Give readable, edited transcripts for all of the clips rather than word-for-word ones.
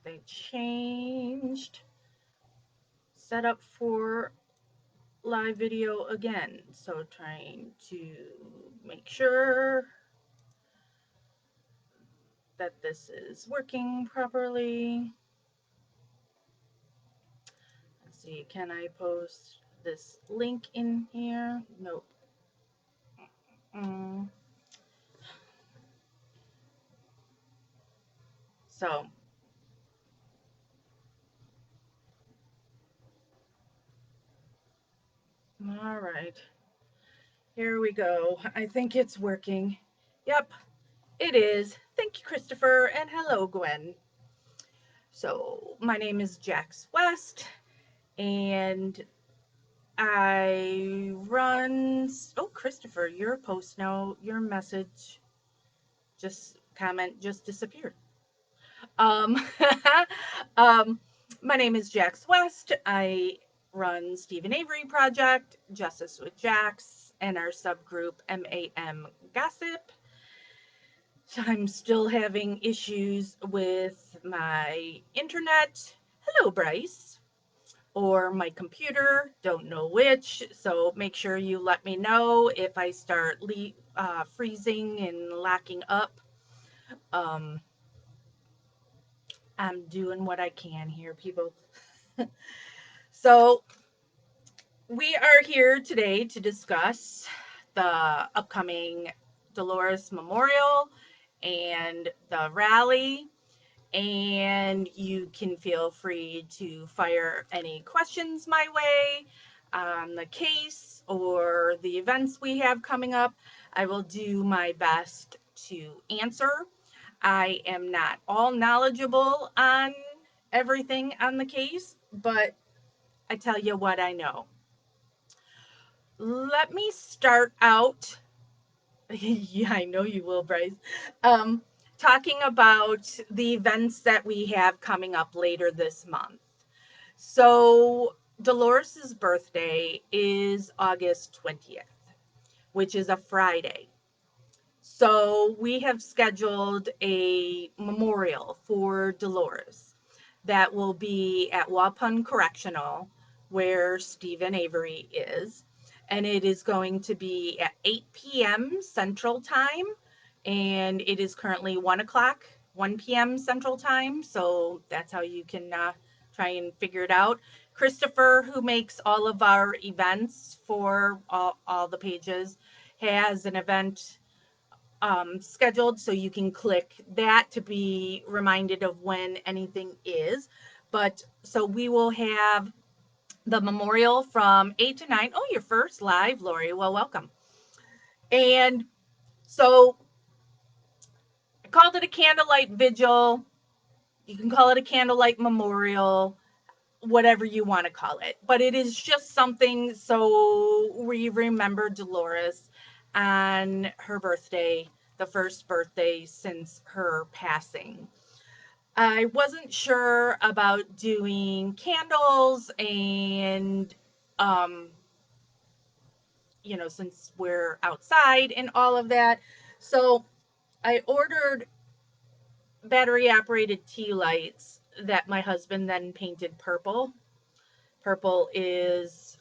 they changed setup for live video again. So trying to make sure that this is working properly. Let's see, can I post this link in here? Nope. Mm. So, all right, here we go. I think it's working. Yep, it is. Thank you, Christopher, and hello, Gwen. So, my name is Jax West, and I run. Oh, Christopher, your post now, your message, just comment just disappeared. Um, um, my name is Jax West. I run Stephen Avery Project, Justice with Jax, and our subgroup MAM Gossip. I'm still having issues with my internet. Hello, Bryce. Or my computer, don't know which. So make sure you let me know if I start freezing and locking up. Um, I'm doing what I can here, people. So we are here today to discuss the upcoming Dolores Memorial and the rally. And you can feel free to fire any questions my way on the case or the events we have coming up. I will do my best to answer. I am not all knowledgeable on everything on the case, but I tell you what I know. Let me start out. Yeah, I know you will, Bryce. Um, Talking about the events that we have coming up later this month. So, Dolores's birthday is August 20th, which is a Friday. So, we have scheduled a memorial for Dolores that will be at Waupun Correctional, where Stephen Avery is. And it is going to be at 8 p.m. Central Time. And it is currently 1 p.m. Central Time. So that's how you can try and figure it out. Christopher, who makes all of our events for all the pages, has an event scheduled, so you can click that to be reminded of when anything is. But so we will have the memorial from 8 to 9. Oh, your first live, Lori. Well, welcome. And so I called it a candlelight vigil. You can call it a candlelight memorial, whatever you want to call it. But it is just something so we remember Dolores on her birthday, the first birthday since her passing. I wasn't sure about doing candles and, um, since we're outside and all of that. So I ordered battery operated tea lights that my husband then painted purple. Purple is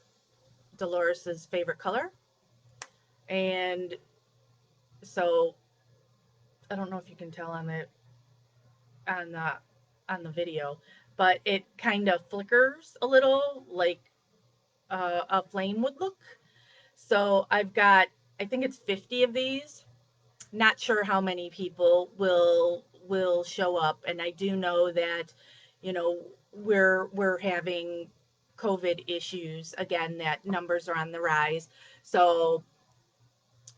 Dolores's favorite color. And so I don't know if you can tell on the on the video, but it kind of flickers a little like a flame would look. So I've got, I think it's 50 of these. Not sure how many people will show up, and I do know that, we're having COVID issues again. That numbers are on the rise. So,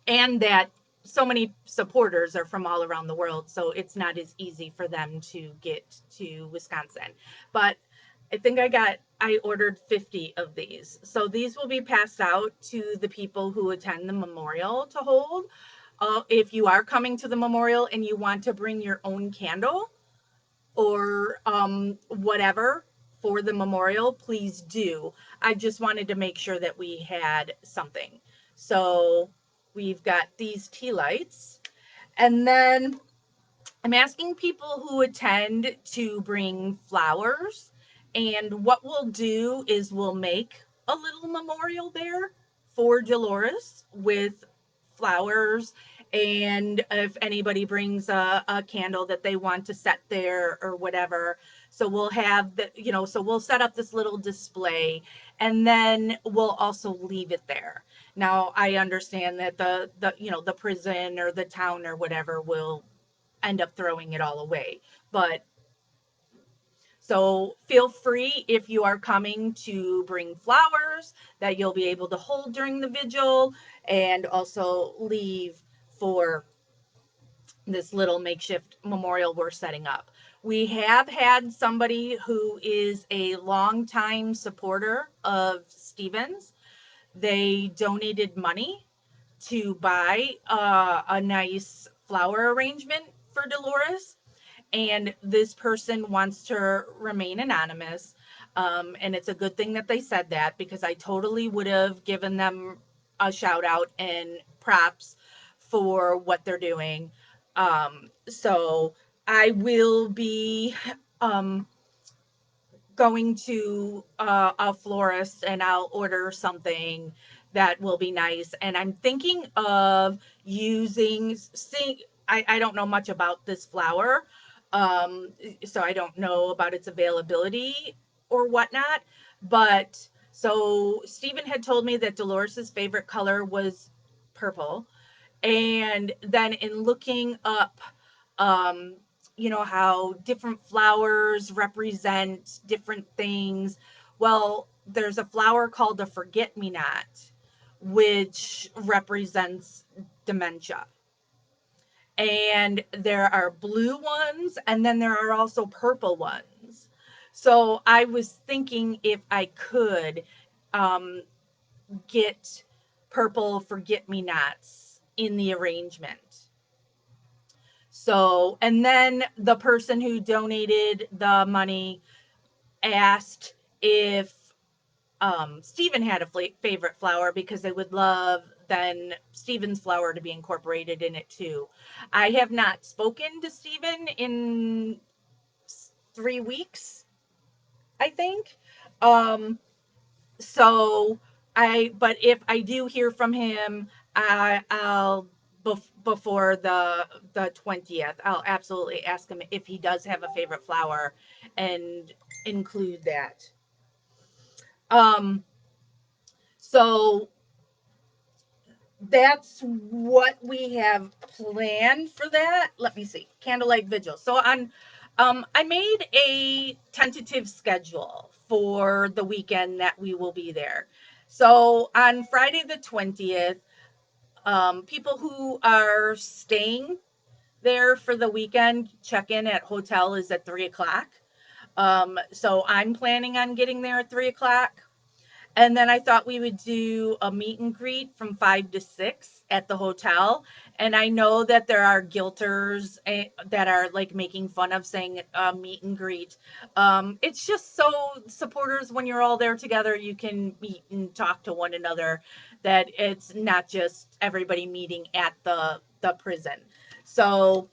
and that so many supporters are from all around the world, so it's not as easy for them to get to Wisconsin. But I ordered 50 of these. So these will be passed out to the people who attend the memorial to hold. If you are coming to the memorial and you want to bring your own candle or whatever for the memorial, please do. I just wanted to make sure that we had something. So we've got these tea lights. And then I'm asking people who attend to bring flowers. And what we'll do is we'll make a little memorial there for Dolores with flowers. And if anybody brings a candle that they want to set there or whatever. So we'll have so we'll set up this little display and then we'll also leave it there. Now I understand that the prison or the town or whatever will end up throwing it all away. But so feel free if you are coming to bring flowers that you'll be able to hold during the vigil and also leave for this little makeshift memorial we're setting up. We have had somebody who is a longtime supporter of Stevens. They donated money to buy a nice flower arrangement for Dolores, and this person wants to remain anonymous. And it's a good thing that they said that because I totally would have given them a shout out and props for what they're doing. So I will be um, going to a florist and I'll order something that will be nice. And I'm thinking of using, I don't know much about this flower, um, so I don't know about its availability or whatnot. But so Stephen had told me that Dolores's favorite color was purple. And then in looking up, um, how different flowers represent different things. Well, there's a flower called the forget me not, which represents dementia. And there are blue ones, and then there are also purple ones. So I was thinking if I could um, get purple forget me nots in the arrangement. So, and then the person who donated the money asked if Stephen had a favorite flower because they would love then Stephen's flower to be incorporated in it too. I have not spoken to Stephen in 3 weeks, I think. Um, so but if I do hear from him, I'll before the 20th, I'll absolutely ask him if he does have a favorite flower and include that. Um, so that's what we have planned for that. Let me see. Candlelight vigil. So I made a tentative schedule for the weekend that we will be there. So on Friday the 20th, people who are staying there for the weekend, check in at hotel is at 3 o'clock. So I'm planning on getting there at 3 o'clock. And then I thought we would do a meet and greet from 5 to 6 at the hotel. And I know that there are guilters that are like making fun of saying meet and greet. It's just so supporters, when you're all there together, you can meet and talk to one another, that it's not just everybody meeting at the prison. So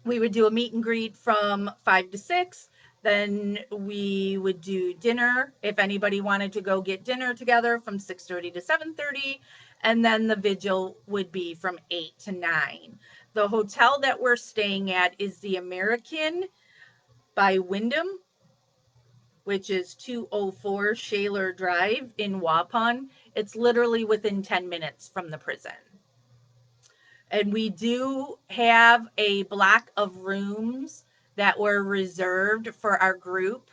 we would do a meet and greet from 5 to 6. Then we would do dinner if anybody wanted to go get dinner together from 6:30 to 7:30, and then the vigil would be from 8 to 9. The hotel that we're staying at is the American by Wyndham, which is 204 Shaler Drive in Waupun. It's literally within 10 minutes from the prison. And we do have a block of rooms that were reserved for our group,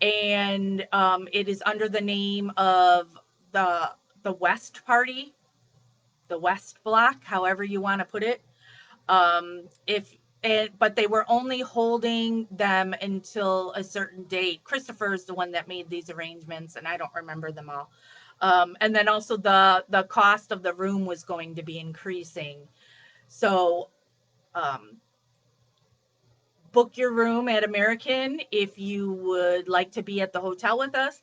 and it is under the name of the West Party, the West Block, however you want to put it. If but they were only holding them until a certain date. Christopher is the one that made these arrangements, and I don't remember them all. And then also the cost of the room was going to be increasing. So um, book your room at American if you would like to be at the hotel with us,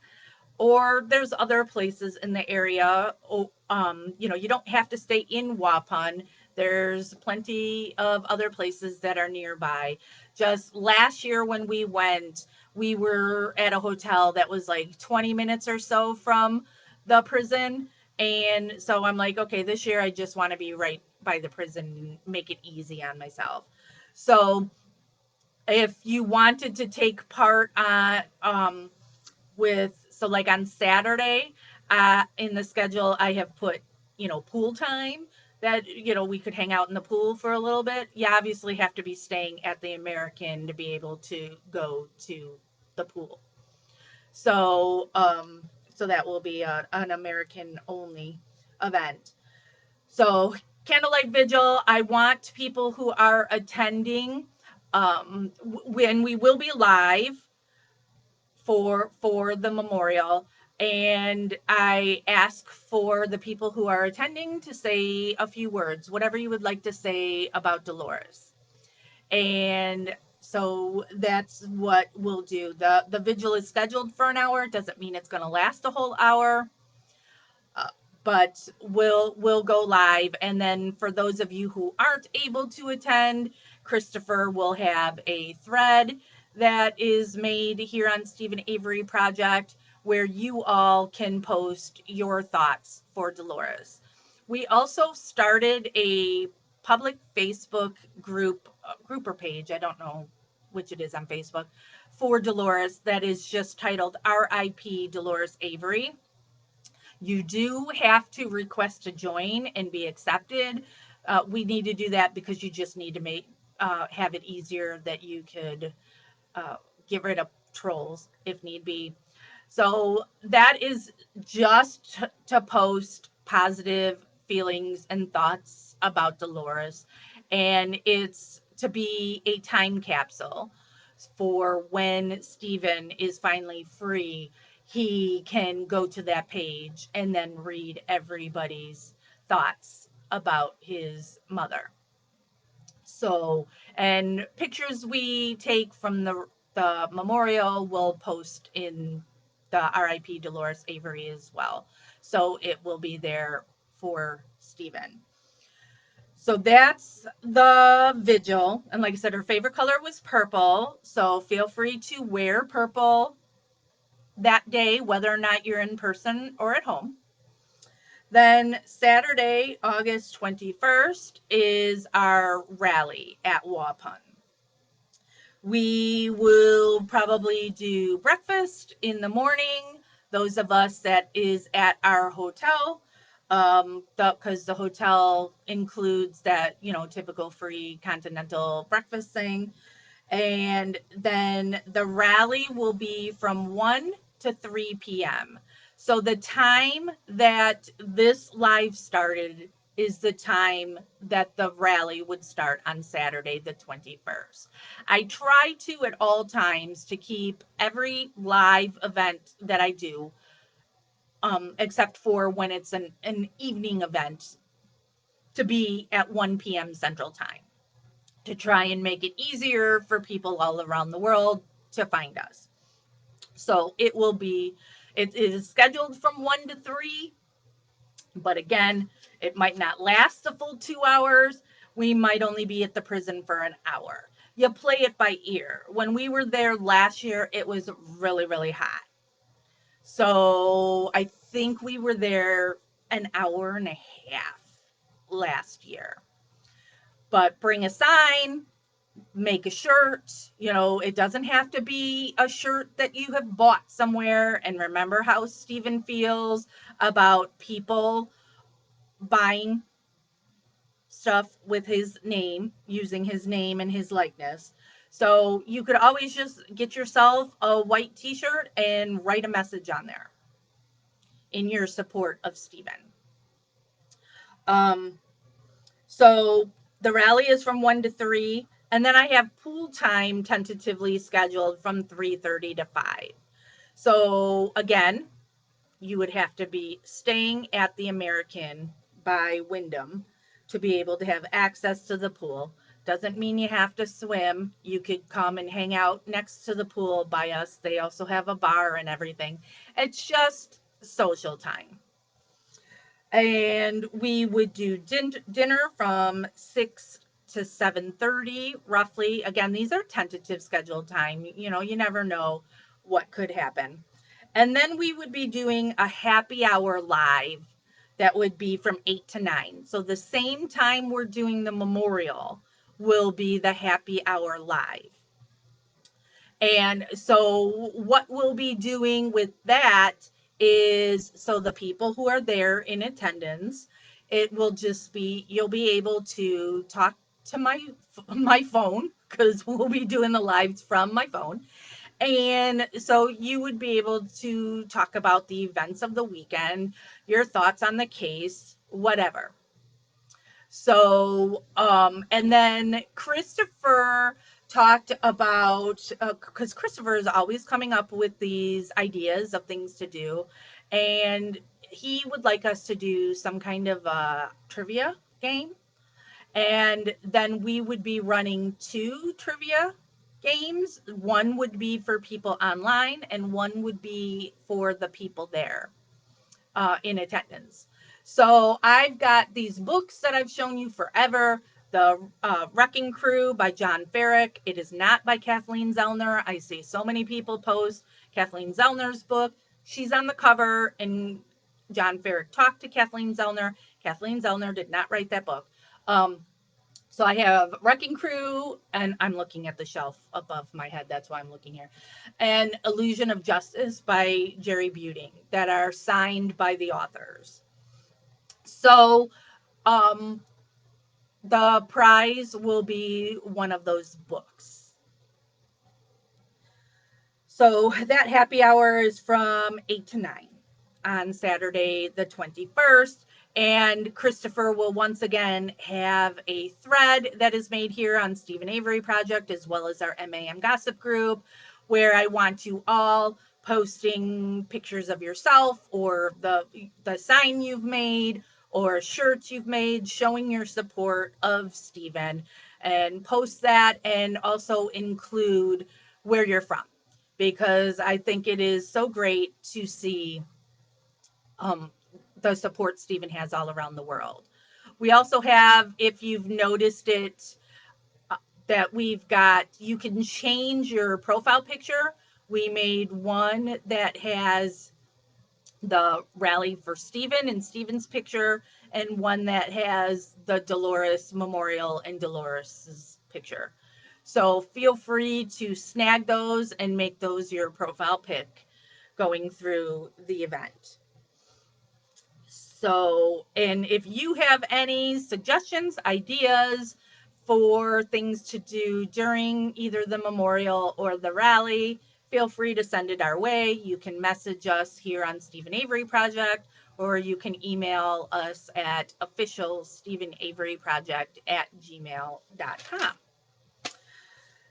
or there's other places in the area. You don't have to stay in Waupun. There's plenty of other places that are nearby. Just last year when we went, we were at a hotel that was like 20 minutes or so from the prison. And so I'm like, okay, this year I just want to be right by the prison and make it easy on myself. So if you wanted to take part with, so like on Saturday, in the schedule I have put, pool time, that we could hang out in the pool for a little bit. You obviously have to be staying at the American to be able to go to the pool. So so that will be an American only event. So candlelight vigil, I want people who are attending, when we will be live for the memorial, and I ask for the people who are attending to say a few words, whatever you would like to say about Dolores. And so that's what we'll do. The vigil is scheduled for an hour. It doesn't mean it's going to last a whole hour, uh, but we'll go live. And then for those of you who aren't able to attend, Christopher will have a thread that is made here on Stephen Avery Project where you all can post your thoughts for Dolores. We also started a public Facebook group or page, I don't know which it is on Facebook, for Dolores, that is just titled RIP Dolores Avery. You do have to request to join and be accepted. We need to do that because you just need to have it easier that you could uh, get rid of trolls if need be. So that is just to post positive feelings and thoughts about Dolores. And it's to be a time capsule for when Stephen is finally free. He can go to that page and then read everybody's thoughts about his mother. So, and pictures we take from the memorial will post in the RIP Dolores Avery as well. So it will be there for Stephen. So that's the vigil. And like I said, her favorite color was purple. So feel free to wear purple that day, whether or not you're in person or at home. Then Saturday, August 21st, is our rally at Waupun. We will probably do breakfast in the morning. Those of us that is at our hotel, because the hotel includes that, typical free continental breakfast thing. And then the rally will be from 1 to 3 p.m. So the time that this live started is the time that the rally would start on Saturday, the 21st. I try to at all times to keep every live event that I do, except for when it's an evening event, to be at 1 p.m. Central Time, to try and make it easier for people all around the world to find us. So it is scheduled from 1 to 3, but again, it might not last the full 2 hours. We might only be at the prison for an hour. You play it by ear. When we were there last year, it was really, really hot. So I think we were there an hour and a half last year. But bring a sign, make a shirt. It doesn't have to be a shirt that you have bought somewhere. And remember how Stephen feels about people buying stuff with his name, using his name and his likeness. So you could always just get yourself a white t-shirt and write a message on there in your support of Stephen. Um, So the rally is from 1 to 3, and then I have pool time tentatively scheduled from 3:30 to 5. So again, you would have to be staying at the American by Wyndham to be able to have access to the pool. Doesn't mean you have to swim. You could come and hang out next to the pool by us. They also have a bar and everything. It's just social time. And we would do dinner from 6 to 7:30 roughly. Again, these are tentative scheduled time. You know, you never know what could happen. And then we would be doing a happy hour live that would be from 8 to 9. So the same time we're doing the memorial will be the happy hour live. And so, what we'll be doing with that is so the people who are there in attendance, it will just be you'll be able to talk to my phone because we'll be doing the lives from my phone. And so you would be able to talk about the events of the weekend, your thoughts on the case, whatever. So, and then Christopher talked about, because Christopher is always coming up with these ideas of things to do, and he would like us to do some kind of a trivia game. And then we would be running two trivia games. One would be for people online, and one would be for the people there in attendance. So I've got these books that I've shown you forever. The Wrecking Crew by John Ferrick. It is not by Kathleen Zellner. I see so many people post Kathleen Zellner's book. She's on the cover, and John Ferrick talked to Kathleen Zellner. Kathleen Zellner did not write that book. So I have Wrecking Crew, and I'm looking at the shelf above my head. That's why I'm looking here. And Illusion of Justice by Jerry Buting that are signed by the authors. So um, the prize will be one of those books. So that happy hour is from 8 to 9 on Saturday, the 21st. And Christopher will once again have a thread that is made here on Stephen Avery Project, as well as our MAM Gossip Group, where I want you all posting pictures of yourself or the sign you've made or shirts you've made showing your support of Stephen, and post that and also include where you're from, because I think it is so great to see um, the support Stephen has all around the world. We also have, if you've noticed it, uh, that we've got, you can change your profile picture. We made one that has the rally for Stephen and Stephen's picture, and one that has the Dolores Memorial and Dolores's picture. So feel free to snag those and make those your profile pic going through the event. So, and if you have any suggestions, ideas for things to do during either the memorial or the rally, feel free to send it our way. You can message us here on Stephen Avery Project, or you can email us at officialstephenaveryproject@gmail.com.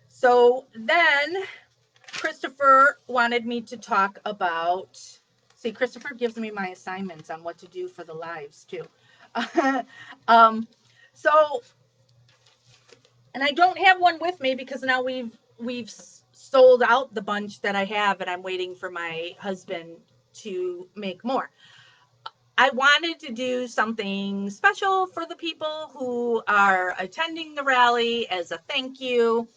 So then Christopher wanted me to talk about. See, Christopher gives me my assignments on what to do for the lives too. um, so, and I don't have one with me because now we've sold out the bunch that I have, and I'm waiting for my husband to make more. I wanted to do something special for the people who are attending the rally as a thank you.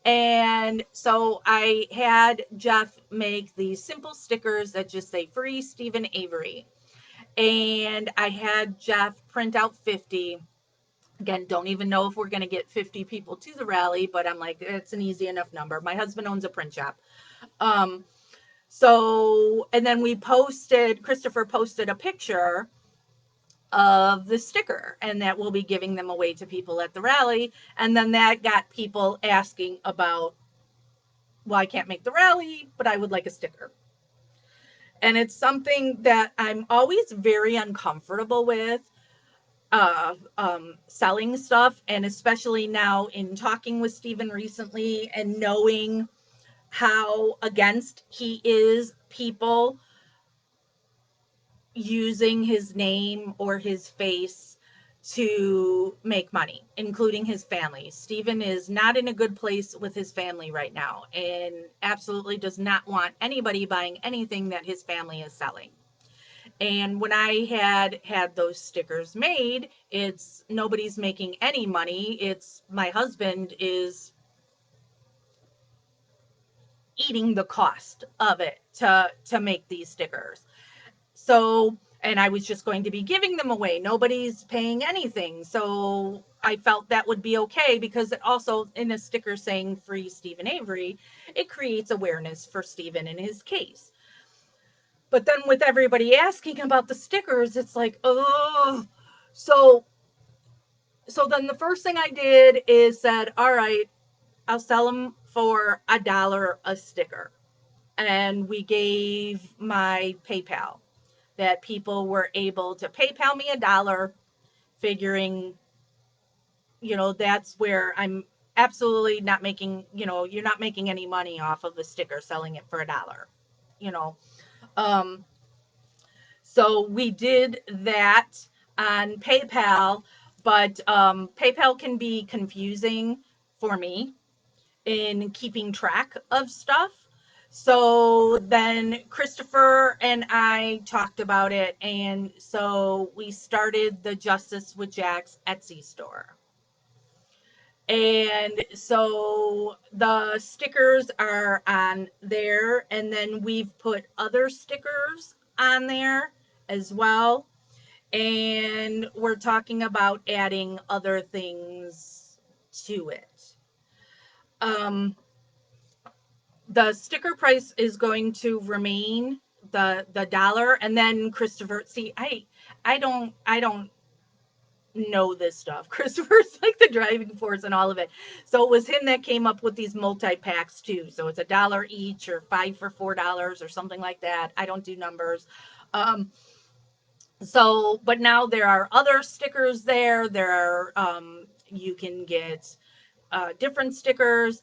And so I had Jeff make these simple stickers that just say free Stephen Avery. And I had Jeff print out 50. Again, don't even know if we're going to get 50 people to the rally, but I'm like, it's an easy enough number. My husband owns a print shop. Um, so, and then Christopher posted a picture of the sticker, and that we'll be giving them away to people at the rally. And then that got people asking about, well, I can't make the rally, but I would like a sticker. And it's something that I'm always very uncomfortable with, selling stuff. And especially now in talking with Stephen recently and knowing how against he is people using his name or his face to make money, including his family. Stephen is not in a good place with his family right now and absolutely does not want anybody buying anything that his family is selling. And when I had those stickers made, it's nobody's making any money. It's my husband is eating the cost of it to make these stickers. So, and I was just going to be giving them away. Nobody's paying anything. So I felt that would be okay because it also, in a sticker saying free Stephen Avery, it creates awareness for Stephen in his case. But then with everybody asking about the stickers, it's like, oh, so so then the first thing I did is said, all right, I'll sell them for $1 a sticker. And we gave my PayPal that people were able to PayPal me $1, figuring, that's where I'm absolutely not making, you're not making any money off of the sticker selling it for $1, you know. Um, so we did that on PayPal, but PayPal can be confusing for me in keeping track of stuff. So then Christopher and I talked about it, and so we started the Justice with Jack's Etsy store. And so the stickers are on there, and then we've put other stickers on there as well. And we're talking about adding other things to it. Um, the sticker price is going to remain the dollar. And then Christopher, see, I don't know this stuff. Christopher's like the driving force and all of it. So it was him that came up with these multi-packs too. So it's $1 each or 5 for $4 or something like that. I don't do numbers. um so but now there are other stickers there. There are you can get different stickers.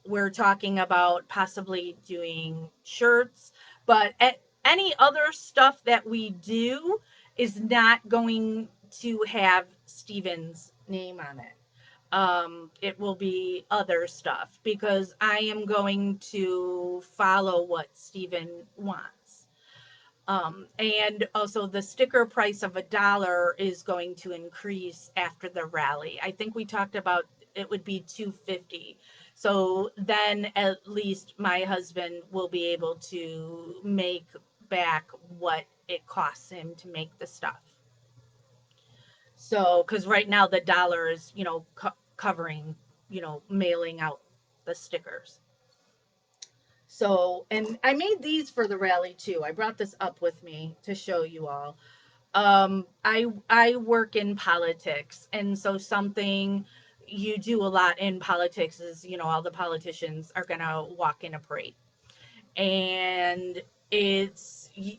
We're talking about possibly doing shirts, but any other stuff that we do is not going to have Steven's name on it. It will be other stuff because I am going to follow what Steven wants. And also the sticker price of $1 is going to increase after the rally. I think we talked about it would be 250. So then at least my husband will be able to make back what it costs him to make the stuff. So, because right now the dollar is, covering, mailing out the stickers. So, and I made these for the rally too. I brought this up with me to show you all. I work in politics, and so something you do a lot in politics is, all the politicians are gonna walk in a parade, and it's you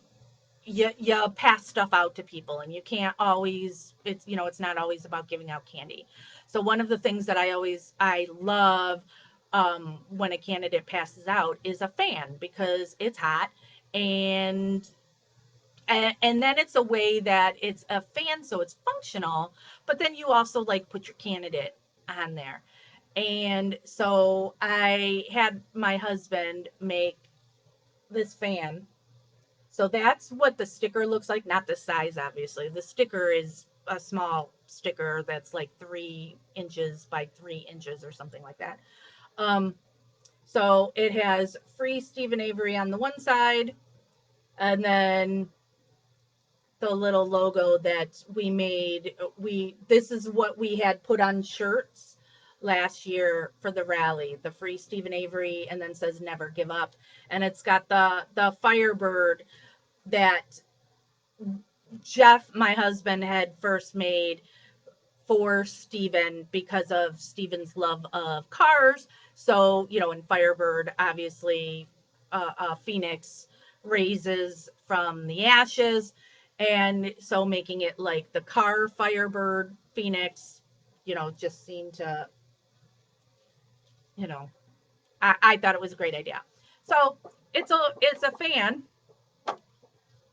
pass stuff out to people, and you can't always, it's not always about giving out candy. So one of the things that I love when a candidate passes out is a fan, because it's hot, and and then it's a way that it's a fan, so it's functional, but then you also like put your candidate on there. And so I had my husband make this fan. So that's what the sticker looks like, not the size, obviously. The sticker is a small sticker that's like 3 inches by 3 inches or something like that. Um, so it has free Stephen Avery on the one side, and then the little logo that we made. This is what we had put on shirts last year for the rally, the free Stephen Avery, and then says never give up. And it's got the Firebird that Jeff, my husband, had first made for Steven because of Steven's love of cars. So, in Firebird, obviously, Phoenix raises from the ashes. And so making it like the car Firebird Phoenix, just seemed to, you know, I thought it was a great idea. So it's a fan,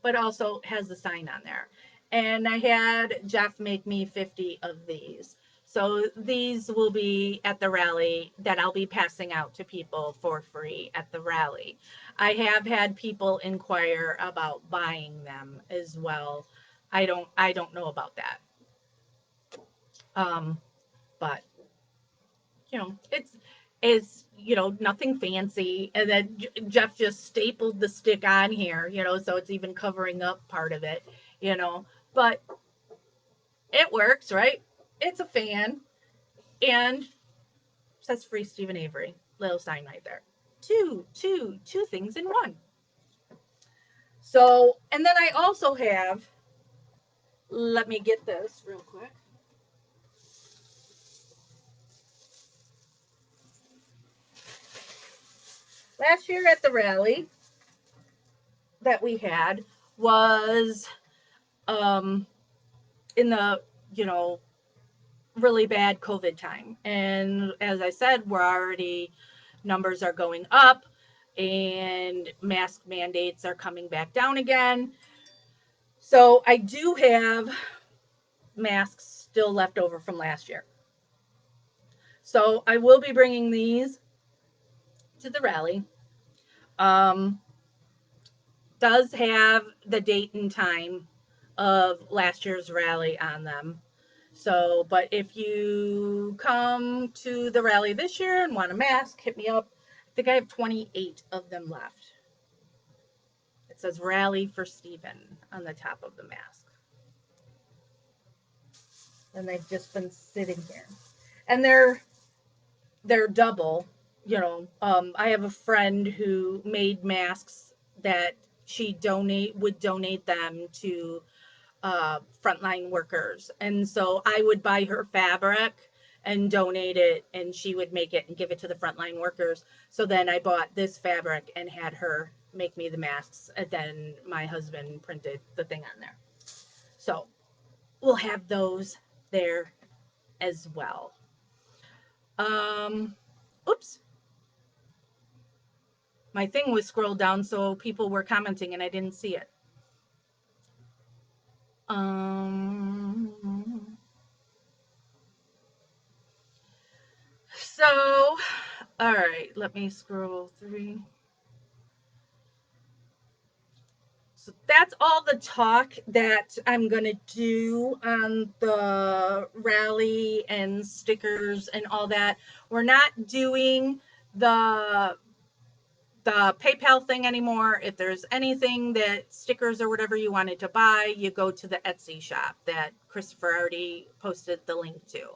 but also has the sign on there. And I had Jeff make me 50 of these. So these will be at the rally that I'll be passing out to people for free at the rally. I have had people inquire about buying them as well. I don't know about that. Um, but it's nothing fancy, and then Jeff just stapled the stick on here, so it's even covering up part of it, you know. But it works, right? It's a fan, and says free Stephen Avery. Little sign right there. Two things in one. So, and then I also have, let me get this real quick. Last year at the rally that we had was um, in the, you know, really bad COVID time. And as I said, numbers are going up and mask mandates are coming back down again. So I do have masks still left over from last year. So I will be bringing these to the rally. Um, does have the date and time of last year's rally on them. So, but if you come to the rally this year and want a mask, hit me up. I think I have 28 of them left. It says Rally for Stephen on the top of the mask. And they've just been sitting here. And they're double, I have a friend who made masks that she would donate them to frontline workers. And so I would buy her fabric and donate it, and she would make it and give it to the frontline workers. So then I bought this fabric and had her make me the masks, and then my husband printed the thing on there. So we'll have those there as well. Oops, my thing was scrolled down, so people were commenting and I didn't see it. Um, so, all right, let me scroll through. So that's all the talk that I'm going to do on the rally and stickers and all that. We're not doing the the PayPal thing anymore. If there's anything that stickers or whatever you wanted to buy, you go to the Etsy shop that Christopher already posted the link to.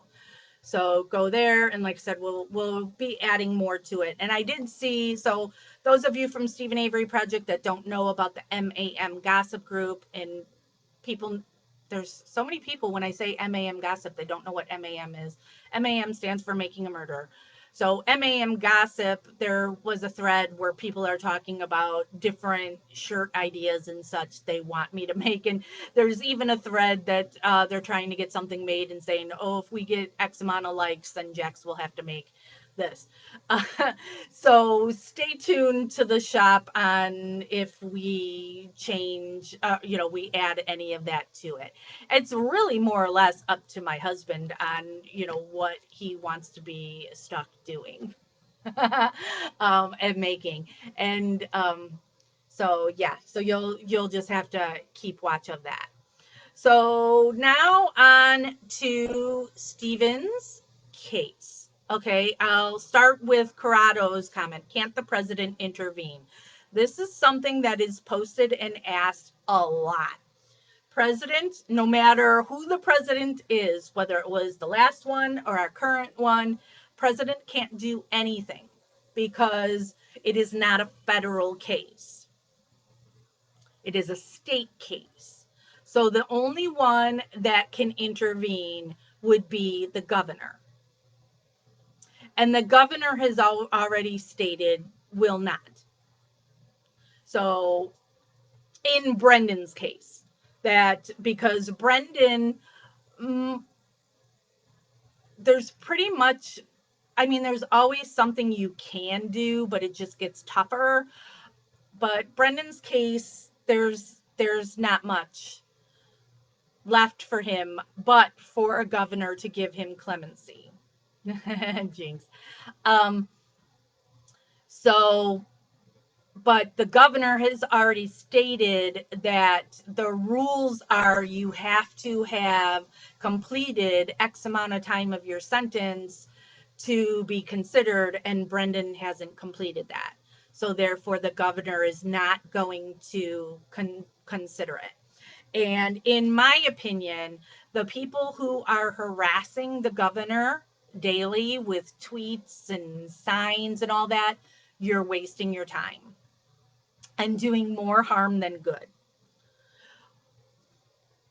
So go there, and like I said, we'll be adding more to it. And I did see, so those of you from Stephen Avery Project that don't know about the MAM Gossip Group, and people, there's so many people when I say MAM Gossip, they don't know what MAM is. MAM stands for Making a Murder. So MAM Gossip, there was a thread where people are talking about different shirt ideas and such they want me to make. And there's even a thread that they're trying to get something made and saying, oh, if we get X amount of likes, then Jax will have to make this. Uh, so stay tuned to the shop on if we change, we add any of that to it. It's really more or less up to my husband on, what he wants to be stuck doing and making. And so yeah, so you'll just have to keep watch of that. So now on to Stephen's case. Okay, I'll start with Corrado's comment. Can't the president intervene? This is something that is posted and asked a lot. President, no matter who the president is, whether it was the last one or our current one, president can't do anything because it is not a federal case. It is a state case. So the only one that can intervene would be the governor. And the governor has already stated will not. So in Brendan's case, that because Brendan, mm, there's pretty much, I mean, there's always something you can do, but it just gets tougher. But Brendan's case, there's not much left for him, but for a governor to give him clemency. Jinx. Um, so, but the governor has already stated that the rules are you have to have completed X amount of time of your sentence to be considered, and Brendan hasn't completed that. So therefore, the governor is not going to consider it. And in my opinion, the people who are harassing the governor daily with tweets and signs and all that, you're wasting your time and doing more harm than good.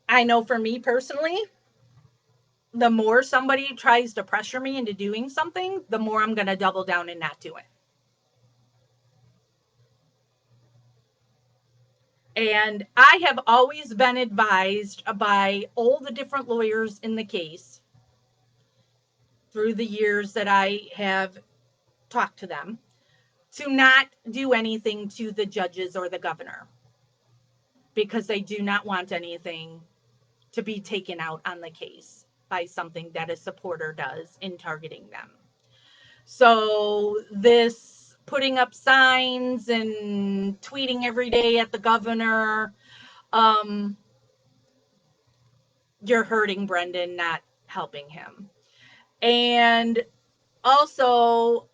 I know for me personally, the more somebody tries to pressure me into doing something, the more I'm going to double down and not do it. And I have always been advised by all the different lawyers in the case through the years that I have talked to them to not do anything to the judges or the governor because they do not want anything to be taken out on the case by something that a supporter does in targeting them. So this putting up signs and tweeting every day at the governor, um, you're hurting Brendan, not helping him. And also,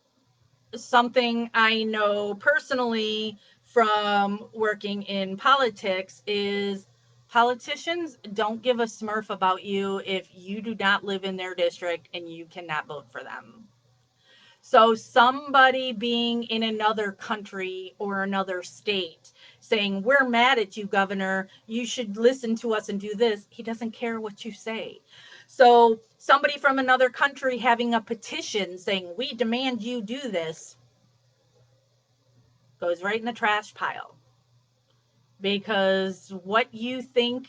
something I know personally from working in politics is politicians don't give a smurf about you if you do not live in their district and you cannot vote for them. So somebody being in another country or another state saying, we're mad at you, governor, you should listen to us and do this, he doesn't care what you say. So somebody from another country having a petition saying, we demand you do this, goes right in the trash pile. Because what you think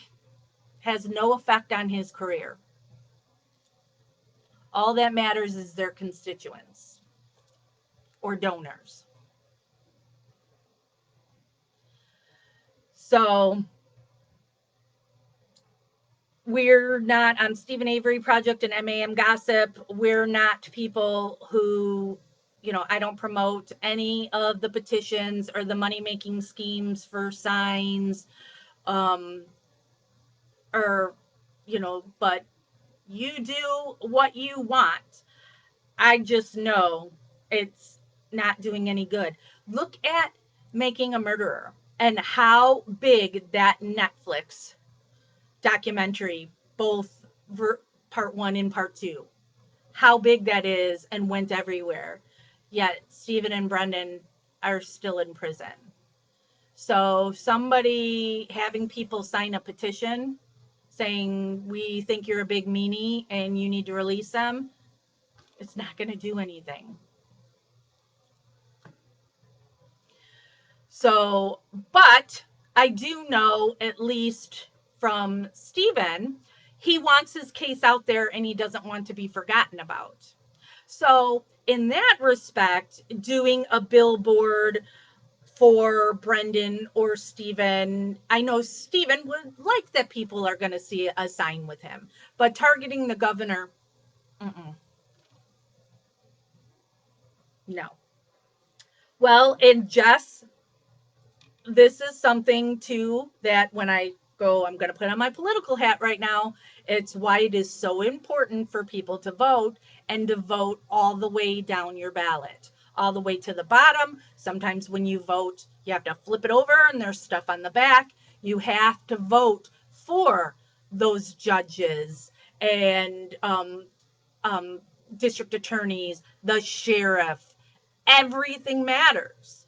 has no effect on his career. All that matters is their constituents or donors. So we're not on Stephen Avery Project and MAM Gossip. We're not people who, I don't promote any of the petitions or the money making schemes for signs, um, or, but you do what you want. I just know it's not doing any good. Look at Making a Murderer and how big that Netflix documentary, both part one and part two, how big that is and went everywhere. Yet Stephen and Brendan are still in prison. So somebody having people sign a petition saying, we think you're a big meanie and you need to release them, it's not going to do anything. So, but I do know, at least from Stephen, he wants his case out there and he doesn't want to be forgotten about. So, in that respect, doing a billboard for Brendan or Stephen, I know Stephen would like that people are going to see a sign with him, but targeting the governor, no. Well, and Jess, this is something too that when I go, I'm going to put on my political hat right now. It's why it is so important for people to vote and to vote all the way down your ballot, all the way to the bottom. Sometimes when you vote, you have to flip it over and there's stuff on the back. You have to vote for those judges and district attorneys, the sheriff. Everything matters.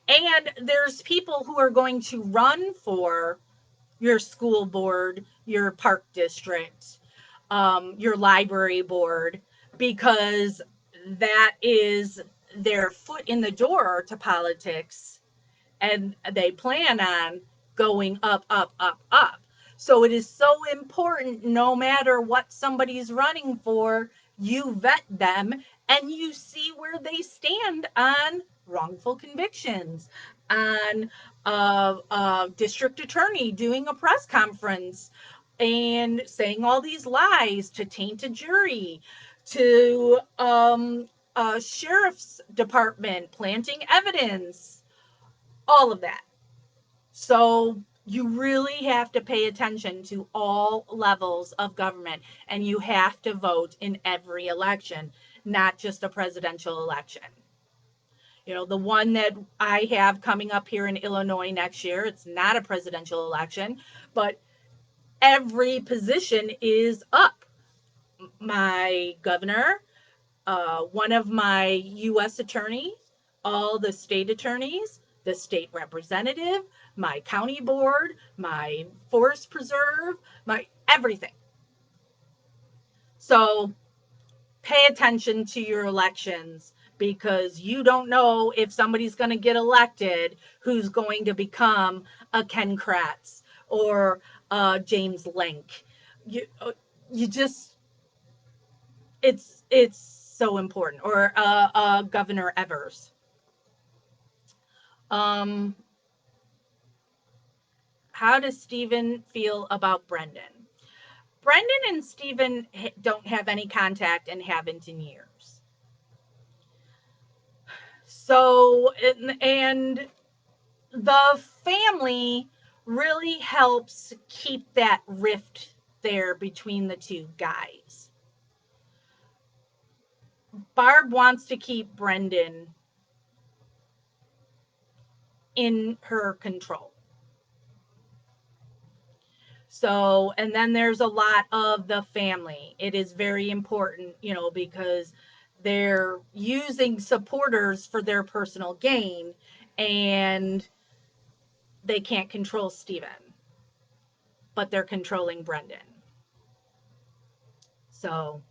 And there's people who are going to run for your school board, your park district, your library board, because that is their foot in the door to politics. And they plan on going up, up, up, up. So it is so important, no matter what somebody's running for, you vet them and you see where they stand on wrongful convictions, on district attorney doing a press conference and saying all these lies to taint a jury, to sheriff's department planting evidence, all of that. So you really have to pay attention to all levels of government, and you have to vote in every election, not just a presidential election. You know, the one that I have coming up here in Illinois next year, it's not a presidential election, but every position is up. My governor, one of my U.S. attorneys, all the state attorneys, the state representative, my county board, my forest preserve, my everything. So pay attention to your elections, because you don't know if somebody's going to get elected who's going to become a Ken Kratz or James Link. You just, it's so important. Or Governor Evers. Um, how does Stephen feel about Brendan? Brendan and Stephen don't have any contact and haven't in years. So, and the family really helps keep that rift there between the two guys. Barb wants to keep Brendan in her control. So, and then there's a lot of the family. It is very important, you know, because they're using supporters for their personal gain, and they can't control Stephen, but they're controlling Brendan. So,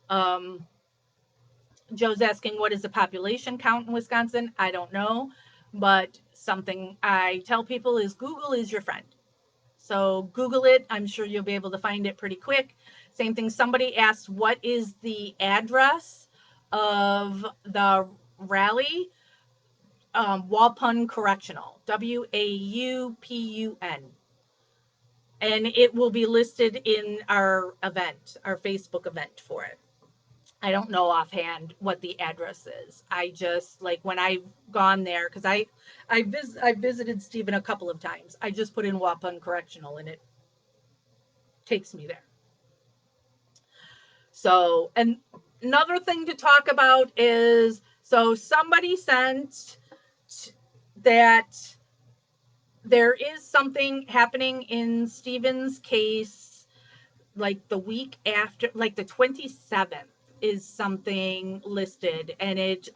um, Joe's asking, what is the population count in Wisconsin? I don't know, but something I tell people is Google is your friend. So Google it. I'm sure you'll be able to find it pretty quick. Same thing. Somebody asked, what is the address of the rally? Waupun Correctional, Waupun. And it will be listed in our event, our Facebook event for it. I don't know offhand what the address is. I just, like, when I've gone there, because I visited Stephen a couple of times. I just put in Waupun Correctional and it takes me there. So, and another thing to talk about is, so somebody sent that there is something happening in Stephen's case, like the week after, like the 27th is something listed, and it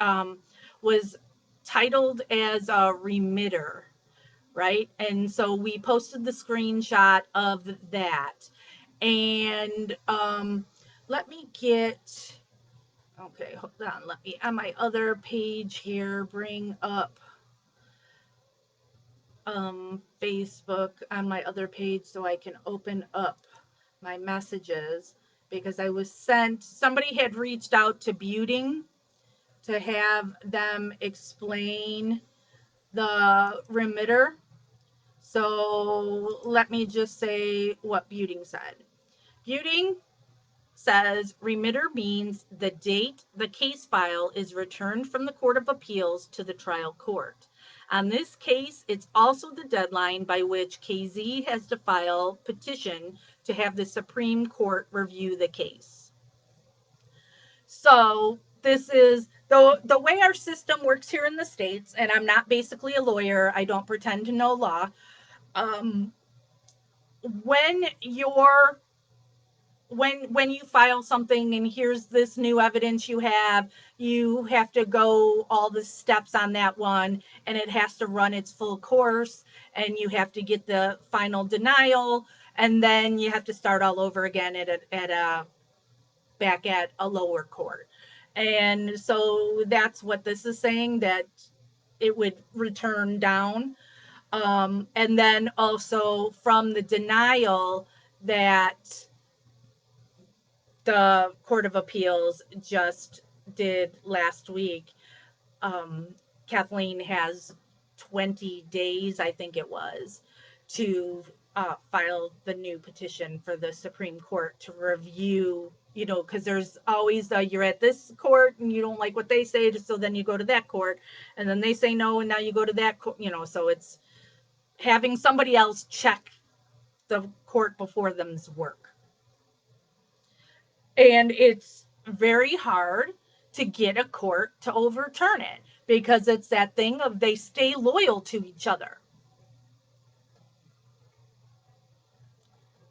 was titled as a remitter, right? And so we posted the screenshot of that. And let me get, okay, hold on. Let me, on my other page here, bring up Facebook on my other page so I can open up my messages, because I was sent, somebody had reached out to Buting to have them explain the remitter. So let me just say what Buting said. Buting says remitter means the date the case file is returned from the Court of Appeals to the trial court. On this case, it's also the deadline by which KZ has to file petition to have the Supreme Court review the case. So this is the way our system works here in the States, and I'm not basically a lawyer, I don't pretend to know law. When you're when you file something and here's this new evidence you have to go all the steps on that one, and it has to run its full course, and you have to get the final denial, and then you have to start all over again at a back at a lower court. And so that's what this is saying, that it would return down. And then also from the denial that the Court of Appeals just did last week, Kathleen has 20 days, I think it was, to file the new petition for the Supreme Court to review, because there's always you're at this court and you don't like what they say, so then you go to that court, and then they say no, and now you go to that court, so it's having somebody else check the court before them's work. And it's very hard to get a court to overturn it because it's that thing of they stay loyal to each other.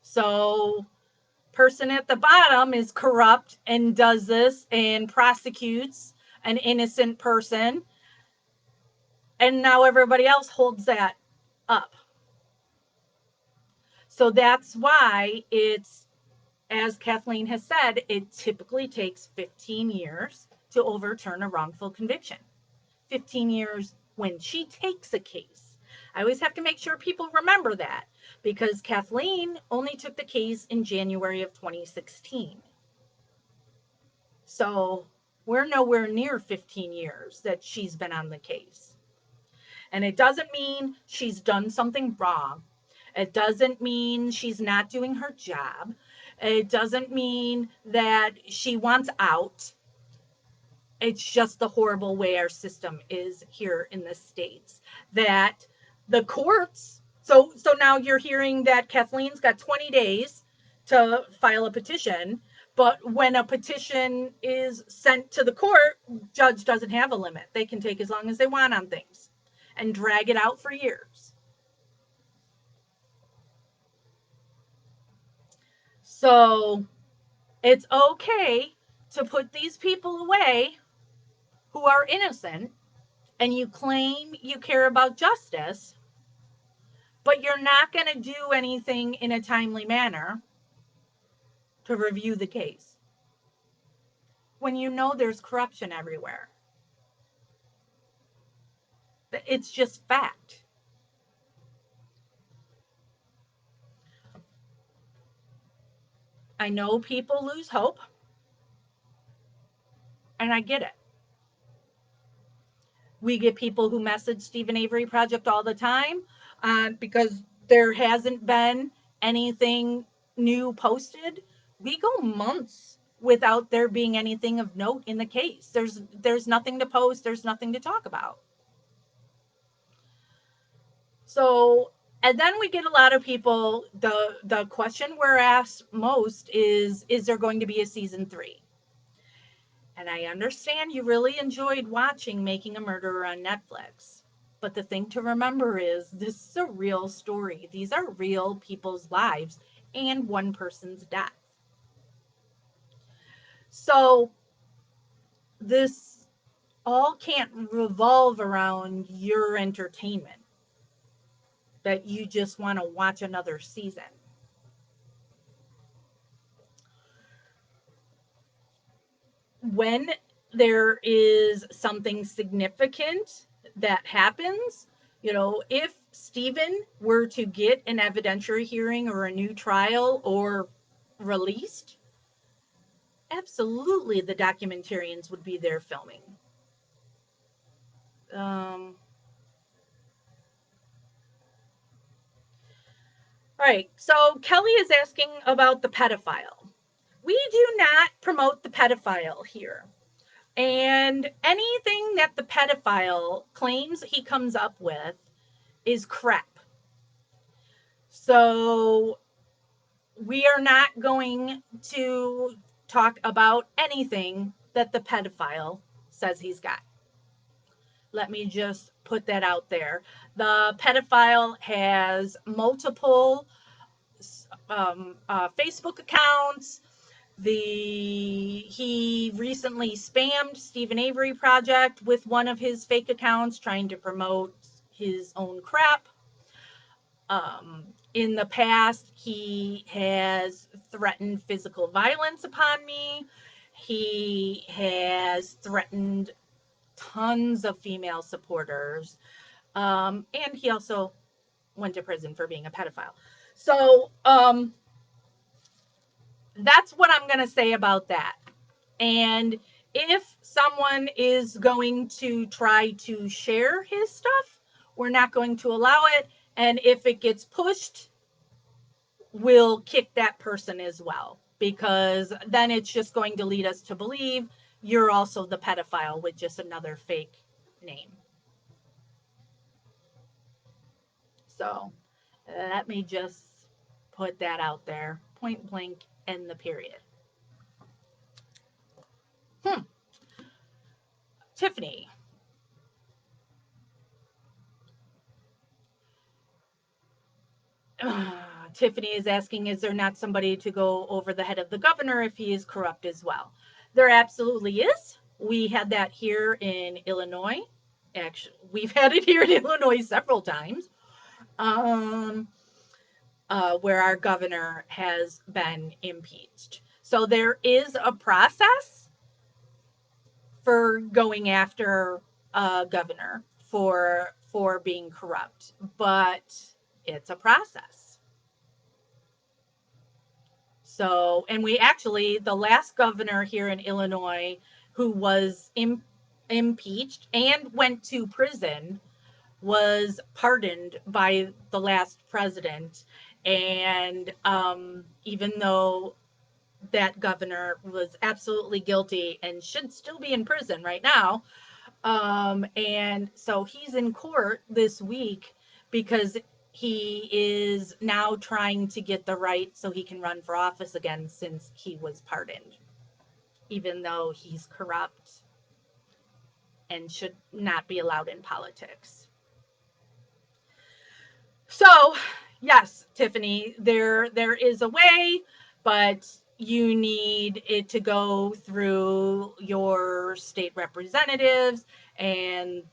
So person at the bottom is corrupt and does this and prosecutes an innocent person, and now everybody else holds that up. So that's why it's, as Kathleen has said, it typically takes 15 years to overturn a wrongful conviction. 15 years when she takes a case. I always have to make sure people remember that, because Kathleen only took the case in January of 2016. So we're nowhere near 15 years that she's been on the case. And it doesn't mean she's done something wrong. It doesn't mean she's not doing her job. It doesn't mean that she wants out. It's just the horrible way our system is here in the States, that the courts, so now you're hearing that Kathleen's got 20 days to file a petition, but when a petition is sent to the court, judge doesn't have a limit. They can take as long as they want on things and drag it out for years. So it's okay to put these people away who are innocent, and you claim you care about justice, but you're not going to do anything in a timely manner to review the case when you know there's corruption everywhere. It's just fact. I know people lose hope, and I get it. We get people who message Stephen Avery Project all the time because there hasn't been anything new posted. We go months without there being anything of note in the case. There's nothing to post. There's nothing to talk about. So, and then we get a lot of people, the question we're asked most is there going to be a season 3? And I understand you really enjoyed watching Making a Murderer on Netflix. But the thing to remember is this is a real story. These are real people's lives and one person's death. So this all can't revolve around your entertainment, that you just want to watch another season. When there is something significant that happens, if Stephen were to get an evidentiary hearing or a new trial or released, absolutely the documentarians would be there filming. All right, so Kelly is asking about the pedophile. We do not promote the pedophile here. And anything that the pedophile claims he comes up with is crap. So we are not going to talk about anything that the pedophile says he's got. Let me just put that out there. The pedophile has multiple Facebook accounts. He recently spammed Stephen Avery Project with one of his fake accounts, trying to promote his own crap. In the past, he has threatened physical violence upon me. He has threatened tons of female supporters. And he also went to prison for being a pedophile. So that's what I'm going to say about that. And if someone is going to try to share his stuff, we're not going to allow it. And if it gets pushed, we'll kick that person as well, because then it's just going to lead us to believe you're also the pedophile with just another fake name. So let me just put that out there, point blank, end the period. Hmm. Tiffany. Tiffany is asking, is there not somebody to go over the head of the governor if he is corrupt as well? There absolutely is. We had that here in Illinois. Actually, we've had it here in Illinois several times, um, where our governor has been impeached. So there is a process for going after a governor for being corrupt, but it's a process. So, and we actually, the last governor here in Illinois who was impeached and went to prison was pardoned by the last president. And even though that governor was absolutely guilty and should still be in prison right now, and so he's in court this week because he is now trying to get the right so he can run for office again since he was pardoned, even though he's corrupt and should not be allowed in politics. So, yes, Tiffany, there is a way, but you need it to go through your state representatives, and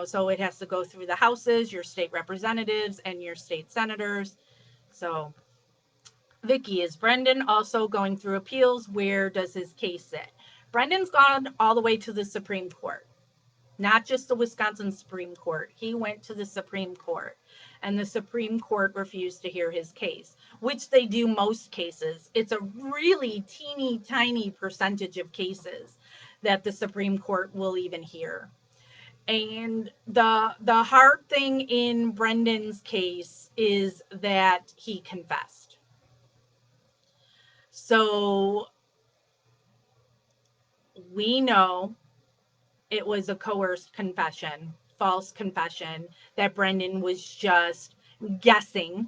so it has to go through the houses, your state representatives, and your state senators. So, Vicky, is Brendan also going through appeals? Where does his case sit? Brendan's gone all the way to the Supreme Court, not just the Wisconsin Supreme Court. He went to the Supreme Court, and the Supreme Court refused to hear his case, which they do most cases. It's a really teeny tiny percentage of cases that the Supreme Court will even hear. And the hard thing in Brendan's case is that he confessed. So we know it was a coerced confession, false confession, that Brendan was just guessing,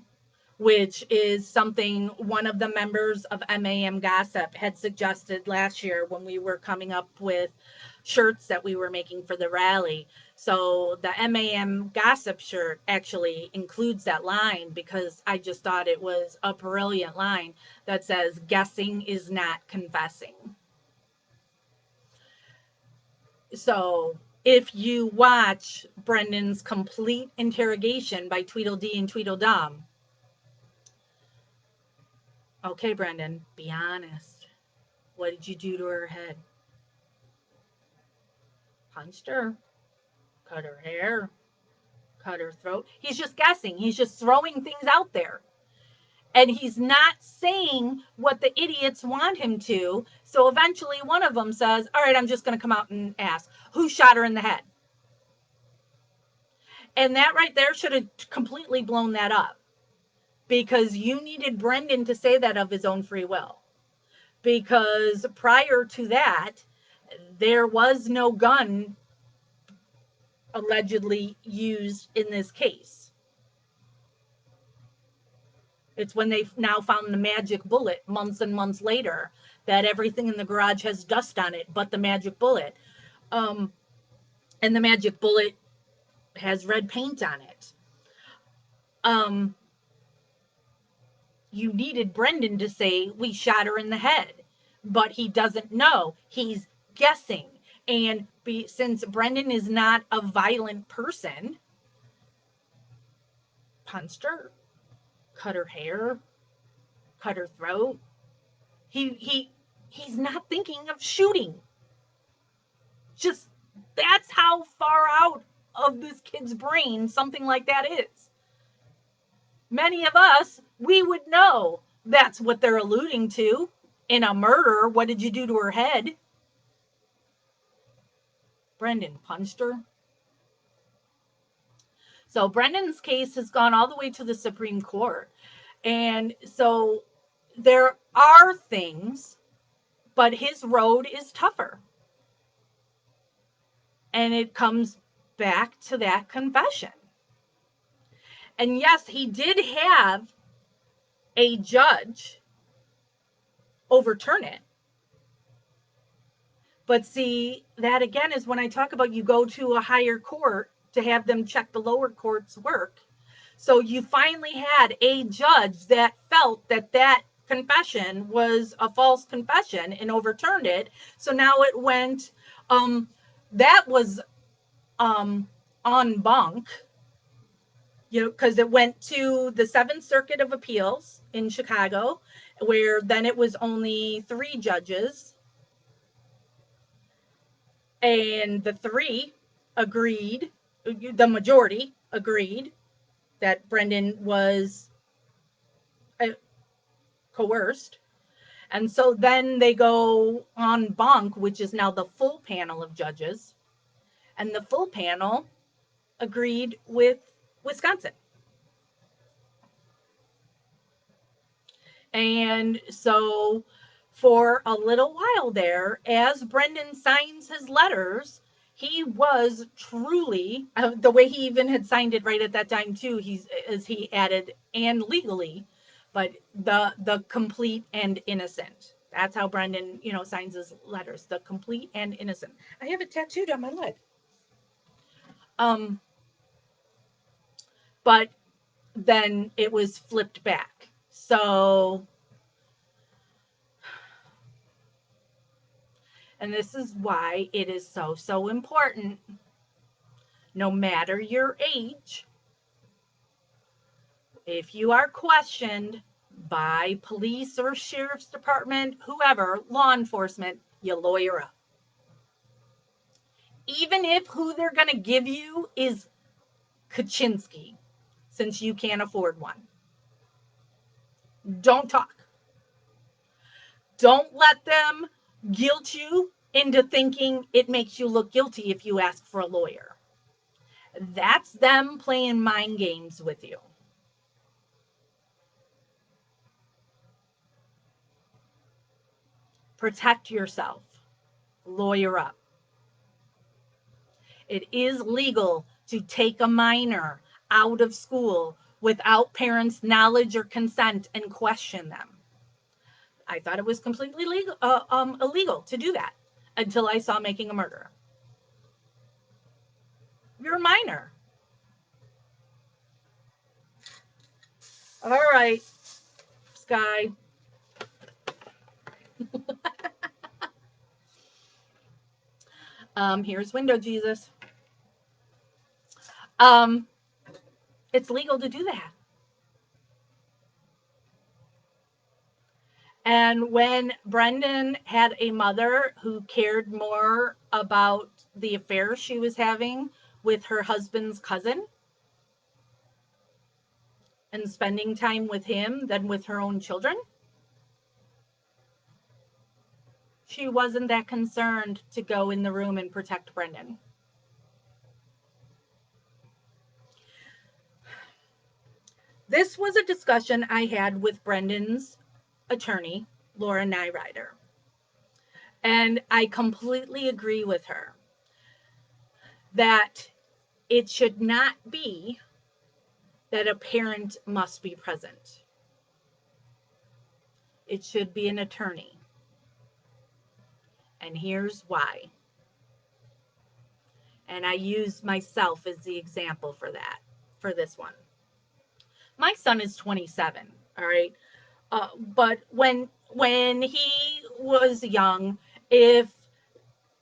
which is something one of the members of MAM Gossip had suggested last year when we were coming up with shirts that we were making for the rally. So the MAM Gossip shirt actually includes that line because I just thought it was a brilliant line that says, guessing is not confessing. So if you watch Brendan's complete interrogation by Tweedledee and Tweedledum, okay, Brendan, be honest. What did you do to her head? Punched her, cut her hair, cut her throat. He's just guessing. He's just throwing things out there. And he's not saying what the idiots want him to. So eventually one of them says, all right, I'm just going to come out and ask, who shot her in the head? And that right there should have completely blown that up, because you needed Brendan to say that of his own free will. Because prior to that, there was no gun allegedly used in this case. It's when they now found the magic bullet months and months later that everything in the garage has dust on it but the magic bullet. And the magic bullet has red paint on it. You needed Brendan to say, we shot her in the head, but he doesn't know. He's guessing. And since Brendan is not a violent person, punched her, cut her hair, cut her throat. He's not thinking of shooting. Just that's how far out of this kid's brain something like that is. Many of us, we would know that's what they're alluding to in a murder. What did you do to her head? Brendan punched her. So Brendan's case has gone all the way to the Supreme Court. And so there are things, but his road is tougher. And it comes back to that confession. And yes, he did have a judge overturn it. But see, that again is when I talk about you go to a higher court to have them check the lower court's work. So you finally had a judge that felt that that confession was a false confession and overturned it. So now it went, that was en banc, because it went to the Seventh Circuit of Appeals in Chicago, where then it was only 3 judges, and the 3 agreed, the majority agreed that Brendan was coerced. And so then they go en banc, which is now the full panel of judges, and the full panel agreed with Wisconsin. And so for a little while there, as Brendan signs his letters, he was truly, the way he even had signed it right at that time too, he added and legally, but the complete and innocent. That's how Brendan, signs his letters, the complete and innocent. I have it tattooed on my leg. But then it was flipped back. So, and this is why it is so important, no matter your age, if you are questioned by police or sheriff's department, whoever, law enforcement, you lawyer up. Even if who they're going to give you is Kaczynski, since you can't afford one. Don't talk. Don't let them guilt you into thinking it makes you look guilty if you ask for a lawyer. That's them playing mind games with you. Protect yourself. Lawyer up. It is legal to take a minor out of school without parents' knowledge or consent and question them. I thought it was completely illegal to do that until I saw Making a Murderer. You're a minor. All right, Sky. Here's Window Jesus. It's legal to do that. And when Brendan had a mother who cared more about the affair she was having with her husband's cousin and spending time with him than with her own children, she wasn't that concerned to go in the room and protect Brendan. This was a discussion I had with Brendan's attorney, Laura Nyrider. And I completely agree with her that it should not be that a parent must be present. It should be an attorney. And here's why. And I use myself as the example for that, for this one. My son is 27, all right? But when he was young, if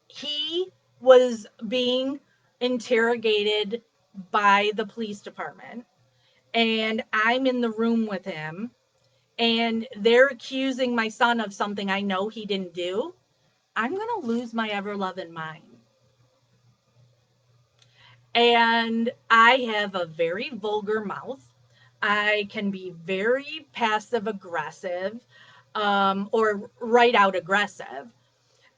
he was being interrogated by the police department and I'm in the room with him and they're accusing my son of something I know he didn't do, I'm going to lose my ever loving mind. And I have a very vulgar mouth. I can be very passive aggressive, or right out aggressive.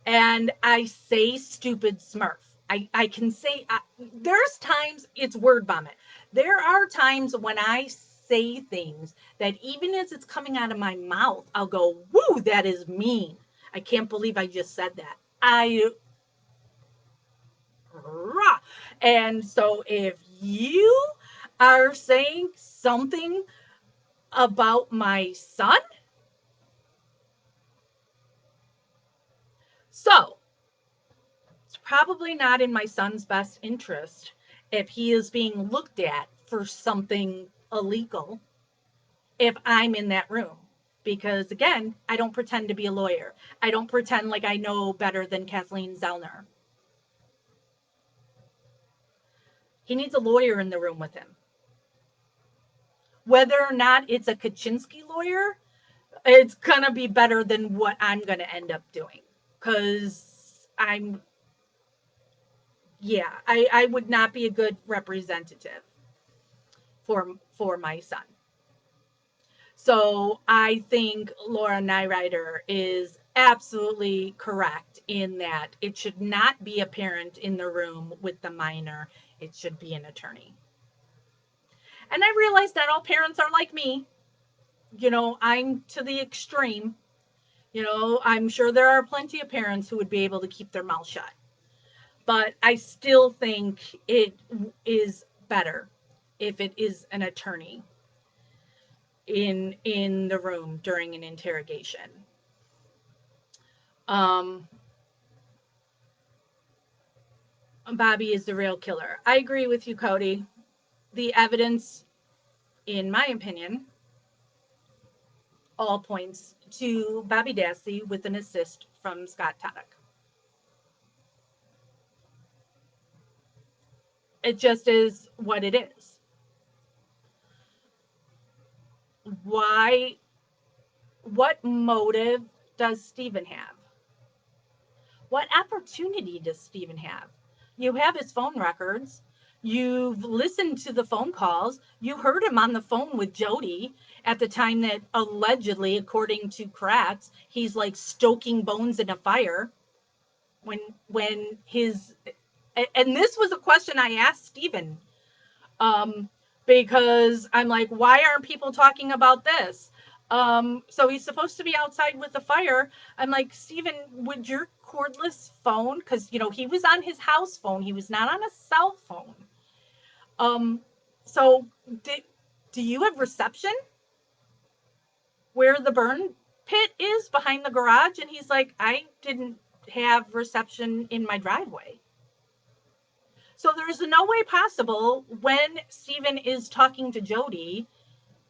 And I say stupid smurf. I can say, there's times it's word vomit. There are times when I say things that even as it's coming out of my mouth, I'll go, woo, that is mean. I can't believe I just said that. Rah. And so if you are saying something about my son, so it's probably not in my son's best interest if he is being looked at for something illegal if I'm in that room. Because again, I don't pretend to be a lawyer. I don't pretend like I know better than Kathleen Zellner. He needs a lawyer in the room with him. Whether or not it's a Kaczynski lawyer, it's gonna be better than what I'm gonna end up doing. Cause I would not be a good representative for my son. So I think Laura Nyrider is absolutely correct in that it should not be a parent in the room with the minor. It should be an attorney. And I realize that all parents are like me. I'm to the extreme. I'm sure there are plenty of parents who would be able to keep their mouth shut. But I still think it is better if it is an attorney in the room during an interrogation. Um, Bobby is the real killer. I agree with you, Cody. The evidence, in my opinion, all points to Bobby Dassey with an assist from Scott Taddock. It just is what it is. Why? What motive does Stephen have? What opportunity does Stephen have? You have his phone records. You've listened to the phone calls. You heard him on the phone with Jody at the time that allegedly, according to Kratz, he's like stoking bones in a fire. When his and this was a question I asked Stephen, um, because I'm like, why aren't people talking about this? So he's supposed to be outside with the fire. I'm like, Steven, would your cordless phone, because he was on his house phone, he was not on a cell phone. Um, so do you have reception where the burn pit is behind the garage? And he's like, I didn't have reception in my driveway. So there's no way possible when Steven is talking to Jody,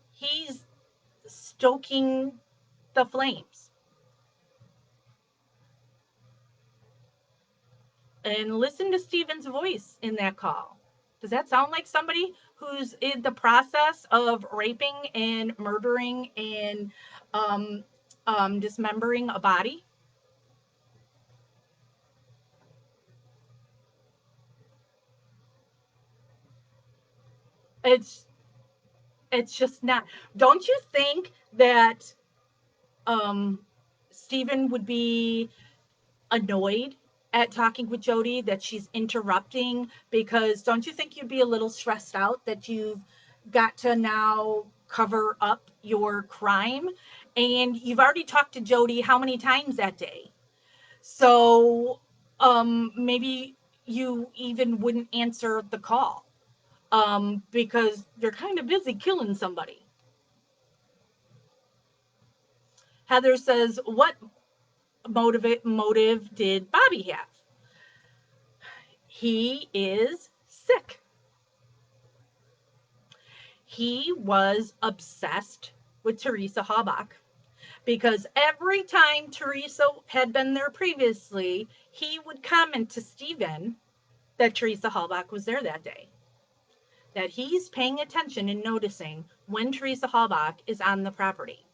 he's stoking the flames. And listen to Steven's voice in that call. Does that sound like somebody who's in the process of raping and murdering and um, dismembering a body? It's it's just not. Don't you think that um, Stephen would be annoyed at talking with Jody that she's interrupting? Because don't you think you'd be a little stressed out that you've got to now cover up your crime and you've already talked to Jody how many times that day? So maybe you even wouldn't answer the call because you're kind of busy killing somebody. Heather says, what motive did Bobby have? He is sick. He was obsessed with Teresa Halbach because every time Teresa had been there previously, he would comment to Stephen that Teresa Halbach was there that day. That he's paying attention and noticing when Teresa Halbach is on the property.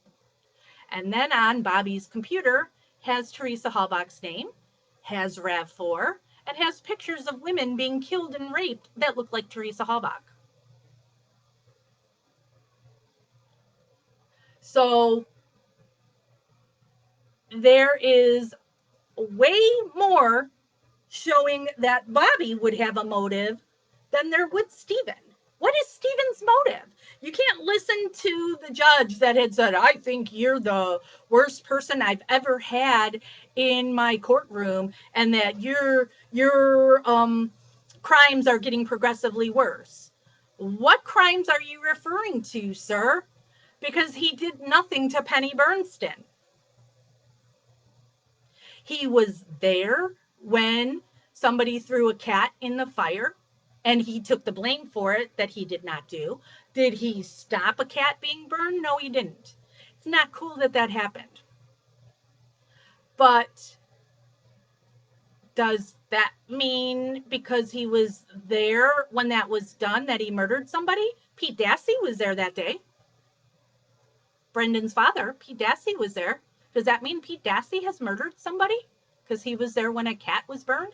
And then on Bobby's computer has Teresa Halbach's name, has RAV4, and has pictures of women being killed and raped that look like Teresa Halbach. So there is way more showing that Bobby would have a motive than there would Stephen. What is Stephen's motive? You can't listen to the judge that had said, I think you're the worst person I've ever had in my courtroom, and that your crimes are getting progressively worse. What crimes are you referring to, sir? Because he did nothing to Penny Bernstein. He was there when somebody threw a cat in the fire, and he took the blame for it that he did not do. Did he stop a cat being burned? No, he didn't. It's not cool that that happened. But does that mean because he was there when that was done that he murdered somebody? Pete Dassey was there that day. Brendan's father, Pete Dassey, was there. Does that mean Pete Dassey has murdered somebody because he was there when a cat was burned?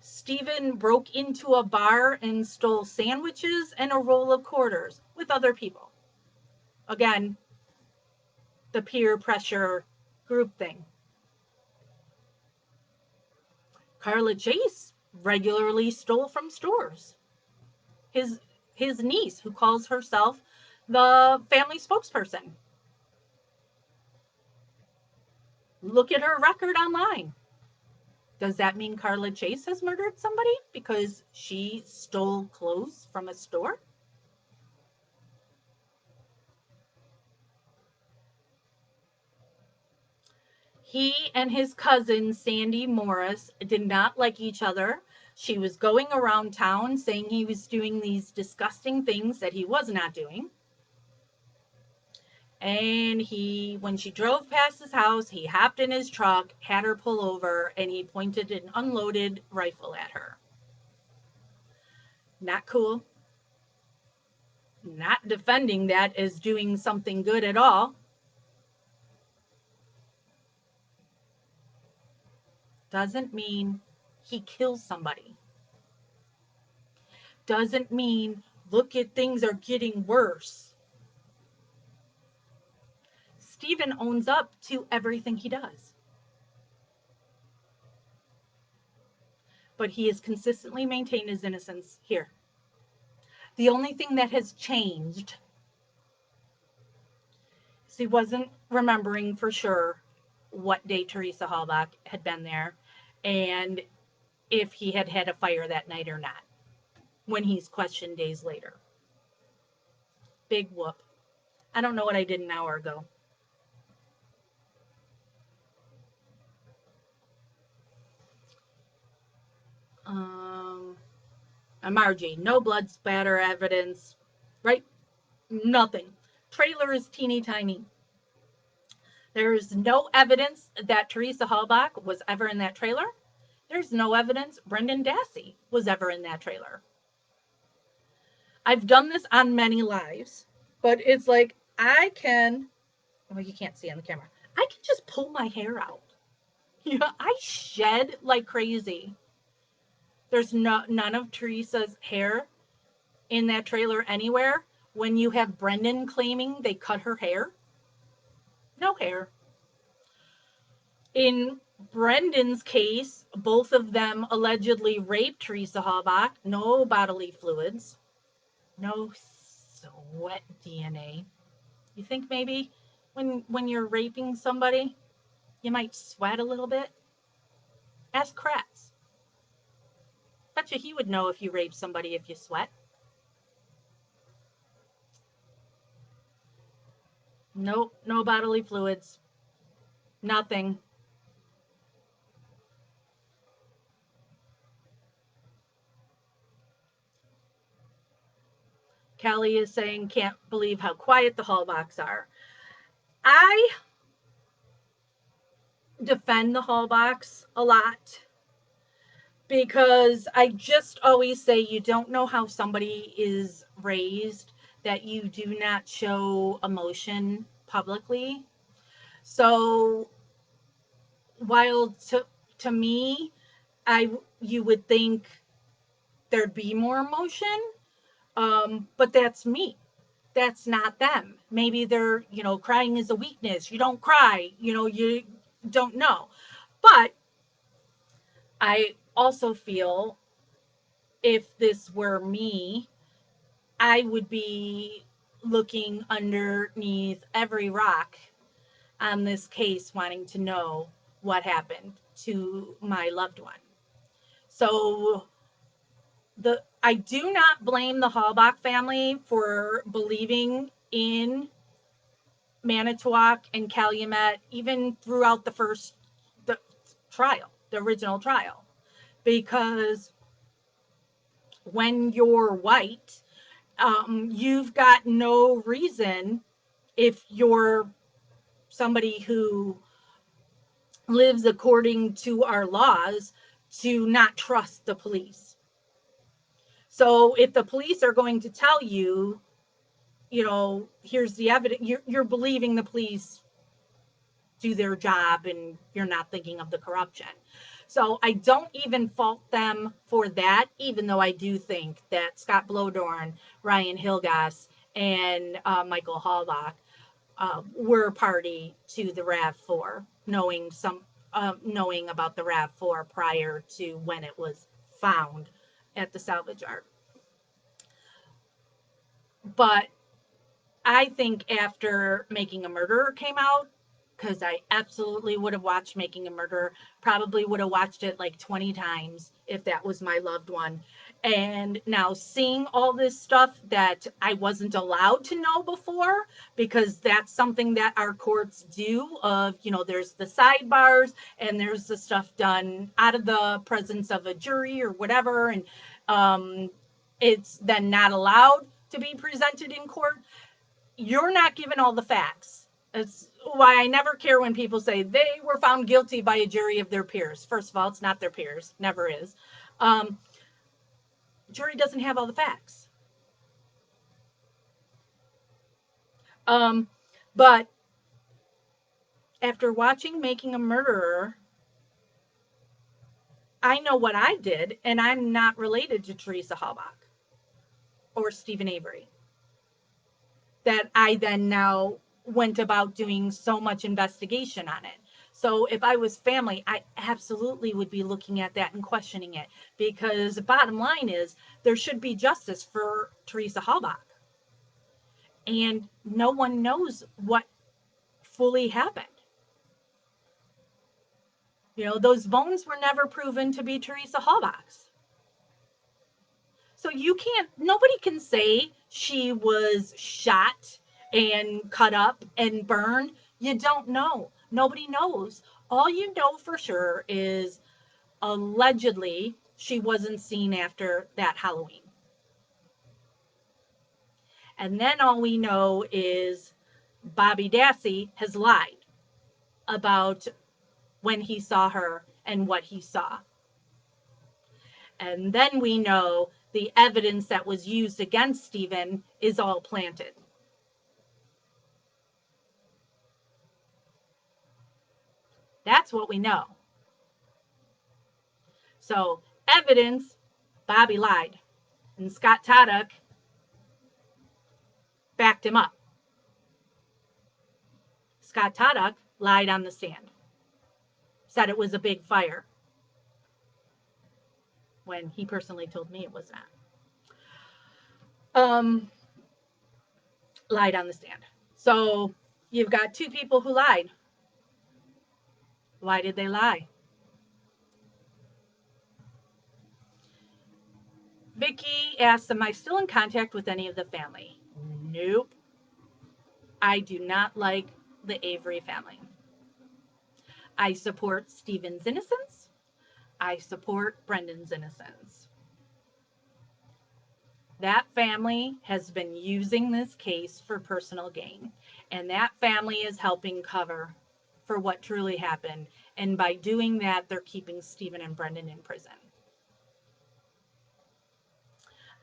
Stephen broke into a bar and stole sandwiches and a roll of quarters with other people. Again, the peer pressure group thing. Carla Chase regularly stole from stores. His his niece, who calls herself the family spokesperson. Look at her record online. Does that mean Carla Chase has murdered somebody because she stole clothes from a store? He and his cousin, Sandy Morris, did not like each other. She was going around town saying he was doing these disgusting things that he was not doing. And when she drove past his house, he hopped in his truck, had her pull over, and he pointed an unloaded rifle at her. Not cool. Not defending that as doing something good at all. Doesn't mean he kills somebody. Doesn't mean, look at, things are getting worse. Stephen owns up to everything he does. But he has consistently maintained his innocence here. The only thing that has changed is he wasn't remembering for sure what day Teresa Halbach had been there and if he had had a fire that night or not when he's questioned days later. Big whoop. I don't know what I did an hour ago. Um, Margie, no blood spatter evidence, right? Nothing. Trailer is teeny tiny. There's no evidence that Teresa Halbach was ever in that trailer. There's no evidence Brendan Dassey was ever in that trailer. I've done this on many lives, but it's like well, you can't see on the camera. I can just pull my hair out. You know, I shed like crazy. There's none of Teresa's hair in that trailer anywhere. When you have Brendan claiming they cut her hair, no hair. In Brendan's case, both of them allegedly raped Teresa Halbach. No bodily fluids, no sweat DNA. You think maybe when you're raping somebody, you might sweat a little bit? Ask Kratz. Bet you he would know if you rape somebody if you sweat. Nope, no bodily fluids. Nothing. Kelly is saying, can't believe how quiet the Halbachs are. I defend the Halbachs a lot because I just always say you don't know how somebody is raised, that you do not show emotion publicly. So while to me, you would think there'd be more emotion, but that's me. That's not them. Maybe they're, crying is a weakness. You don't cry, you don't know. But I also feel if this were me, I would be looking underneath every rock on this case, wanting to know what happened to my loved one. So I do not blame the Halbach family for believing in Manitowoc and Calumet even throughout the trial, the original trial, because when you're white, you've got no reason, if you're somebody who lives according to our laws, to not trust the police. So if the police are going to tell you, here's the evidence, you're believing the police do their job and you're not thinking of the corruption. So I don't even fault them for that, even though I do think that Scott Blodorn, Ryan Hilgas, and Michael Halbach were party to the RAV4, knowing about the RAV4 prior to when it was found at the salvage yard. But I think after Making a Murderer came out, because I absolutely would have watched Making a Murderer, probably would have watched it like 20 times if that was my loved one. And now seeing all this stuff that I wasn't allowed to know before, because that's something that our courts do of, there's the sidebars and there's the stuff done out of the presence of a jury or whatever. And it's then not allowed to be presented in court. You're not given all the facts. That's why I never care when people say they were found guilty by a jury of their peers. First of all, it's not their peers, never is. Jury doesn't have all the facts. But after watching Making a Murderer, I know what I did, and I'm not related to Teresa Halbach or Stephen Avery. That I then now went about doing so much investigation on it. So if I was family, I absolutely would be looking at that and questioning it, because the bottom line is there should be justice for Teresa Halbach. And no one knows what fully happened. Those bones were never proven to be Teresa Halbach's. So nobody can say she was shot and cut up and burned. You don't know. Nobody knows. All you know for sure is allegedly she wasn't seen after that Halloween. And then all we know is Bobby Dassey has lied about when he saw her and what he saw. And then we know the evidence that was used against Stephen is all planted. That's what we know. So, evidence, Bobby lied. And Scott Taddock backed him up. Scott Taddock lied on the stand, said it was a big fire, when he personally told me it was not. Lied on the stand. So, you've got two people who lied. Why did they lie? Vicky asks, am I still in contact with any of the family? Nope. I do not like the Avery family. I support Stephen's innocence. I support Brendan's innocence. That family has been using this case for personal gain, and that family is helping cover for what truly happened. And by doing that, they're keeping Stephen and Brendan in prison.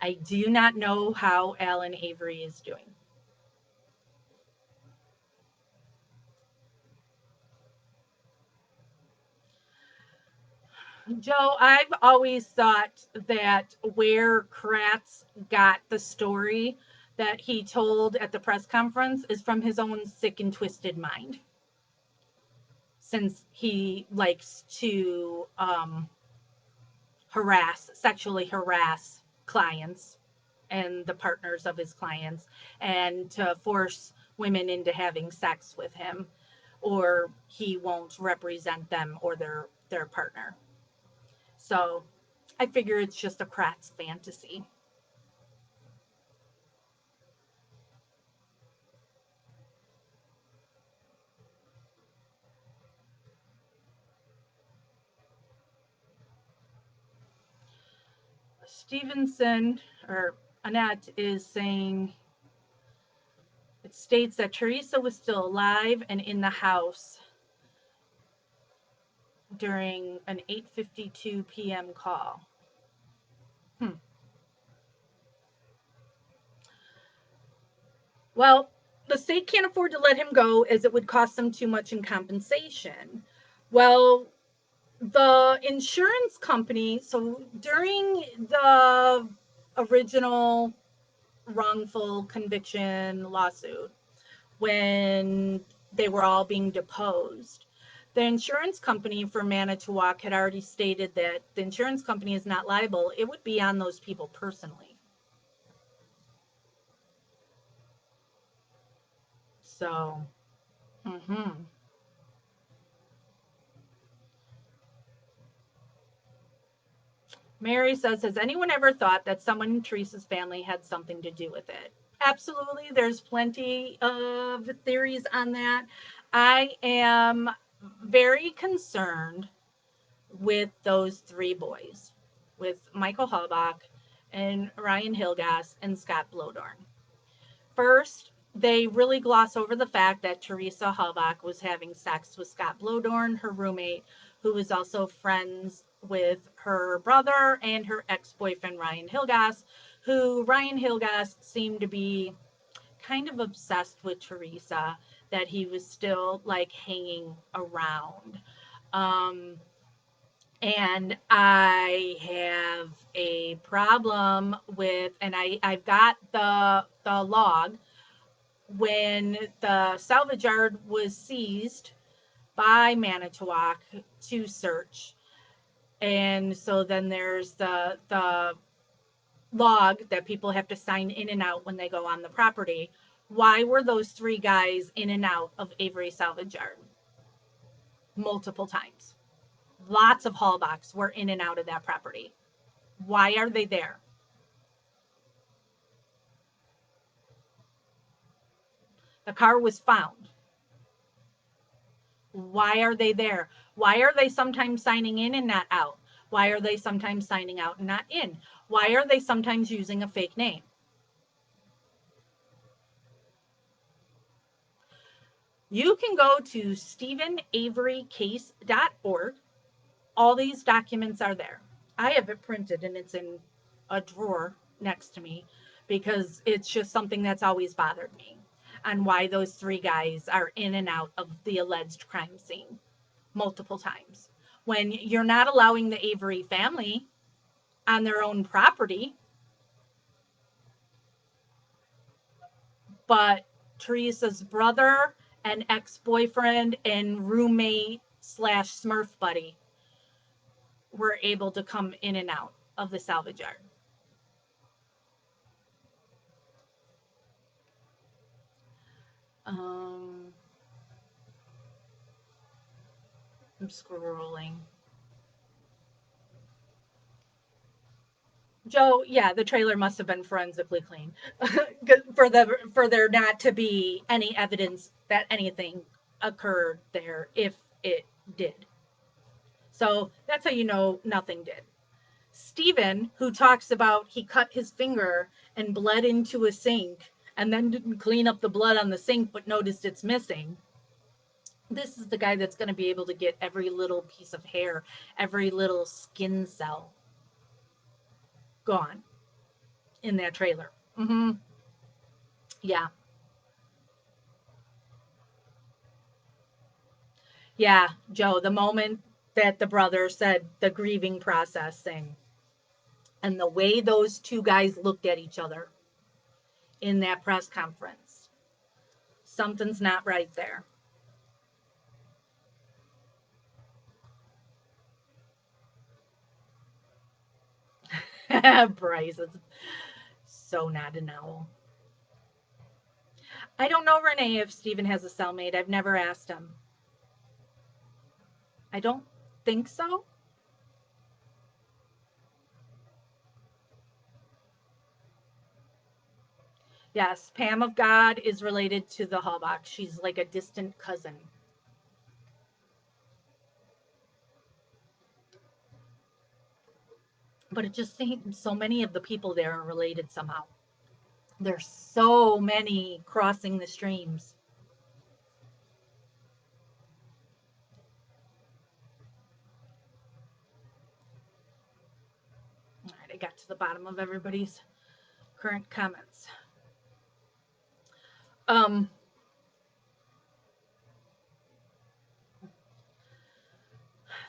I do not know how Alan Avery is doing. Joe, I've always thought that where Kratz got the story that he told at the press conference is from his own sick and twisted mind. Since he likes to sexually harass clients and the partners of his clients, and to force women into having sex with him, or he won't represent them or their partner. So I figure it's just a Kratz fantasy. Stevenson, or Annette, is saying it states that Teresa was still alive and in the house during an 8:52 p.m. call. Hmm. Well, the state can't afford to let him go as it would cost them too much in compensation. Well, the insurance company, so during the original wrongful conviction lawsuit, when they were all being deposed, the insurance company for Manitowoc had already stated that the insurance company is not liable. It would be on those people personally. So, mm-hmm. Mary says, has anyone ever thought that someone in Teresa's family had something to do with it? Absolutely. There's plenty of theories on that. I am very concerned with those three boys, with Michael Halbach and Ryan Hilgas and Scott Blodorn. First, they really gloss over the fact that Teresa Halbach was having sex with Scott Blodorn, her roommate, who was also friends with her brother and her ex-boyfriend Ryan Hilgas, who Ryan Hilgas seemed to be kind of obsessed with Teresa, that he was still like hanging around. Um, and I have a problem with, and I've got the log when the salvage yard was seized by Manitowoc to search. And so then there's the log that people have to sign in and out when they go on the property. Why were those three guys in and out of Avery Salvage Yard multiple times? Lots of Halbachs were in and out of that property. Why are they there? The car was found. Why are they there? Why are they sometimes signing in and not out? Why are they sometimes signing out and not in? Why are they sometimes using a fake name? You can go to StephenAveryCase.org. All these documents are there. I have it printed and it's in a drawer next to me because it's just something that's always bothered me on why those three guys are in and out of the alleged crime scene multiple times. When you're not allowing the Avery family on their own property, but Teresa's brother and ex-boyfriend and roommate slash Smurf buddy were able to come in and out of the salvage yard. Um, I'm scrolling. Joe, yeah, the trailer must have been forensically clean for there not to be any evidence that anything occurred there if it did. So that's how you know nothing did. Stephen, who talks about he cut his finger and bled into a sink and then didn't clean up the blood on the sink but noticed it's missing. This is the guy that's going to be able to get every little piece of hair, every little skin cell gone in that trailer. Mm-hmm. Yeah. Yeah, Joe, the moment that the brother said the grieving process thing and the way those two guys looked at each other in that press conference, something's not right there. Bryce is so not an owl. I don't know, Renee, if Steven has a cellmate. I've never asked him. I don't think so. Yes, Pam of God is related to the Hallbach. She's like a distant cousin. But it just seems so many of the people there are related somehow. There's so many crossing the streams. All right, I got to the bottom of everybody's current comments. Um,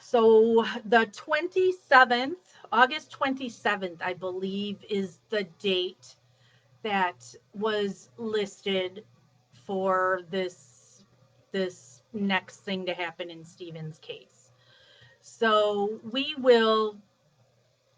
so the 27th, August 27th, I believe, is the date that was listed for this next thing to happen in Stephen's case. So we will,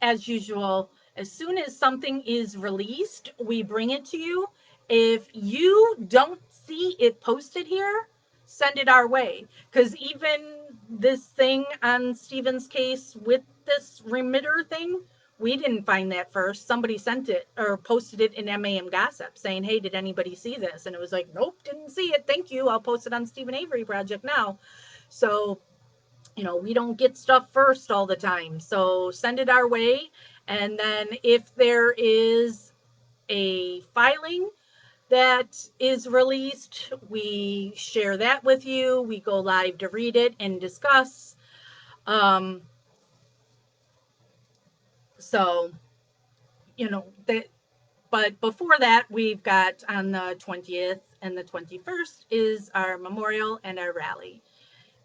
as usual, as soon as something is released, we bring it to you. If you don't see it posted here, send it our way. Because even this thing on Stephen's case with this remitter thing, we didn't find that first. Somebody sent it or posted it in MAM Gossip saying, hey, did anybody see this? And it was like, nope, didn't see it. Thank you. I'll post it on Stephen Avery Project now. So we don't get stuff first all the time. So send it our way. And then if there is a filing that is released, we share that with you. We go live to read it and discuss. Um, so, that, but before that, we've got on the 20th and the 21st is our memorial and our rally.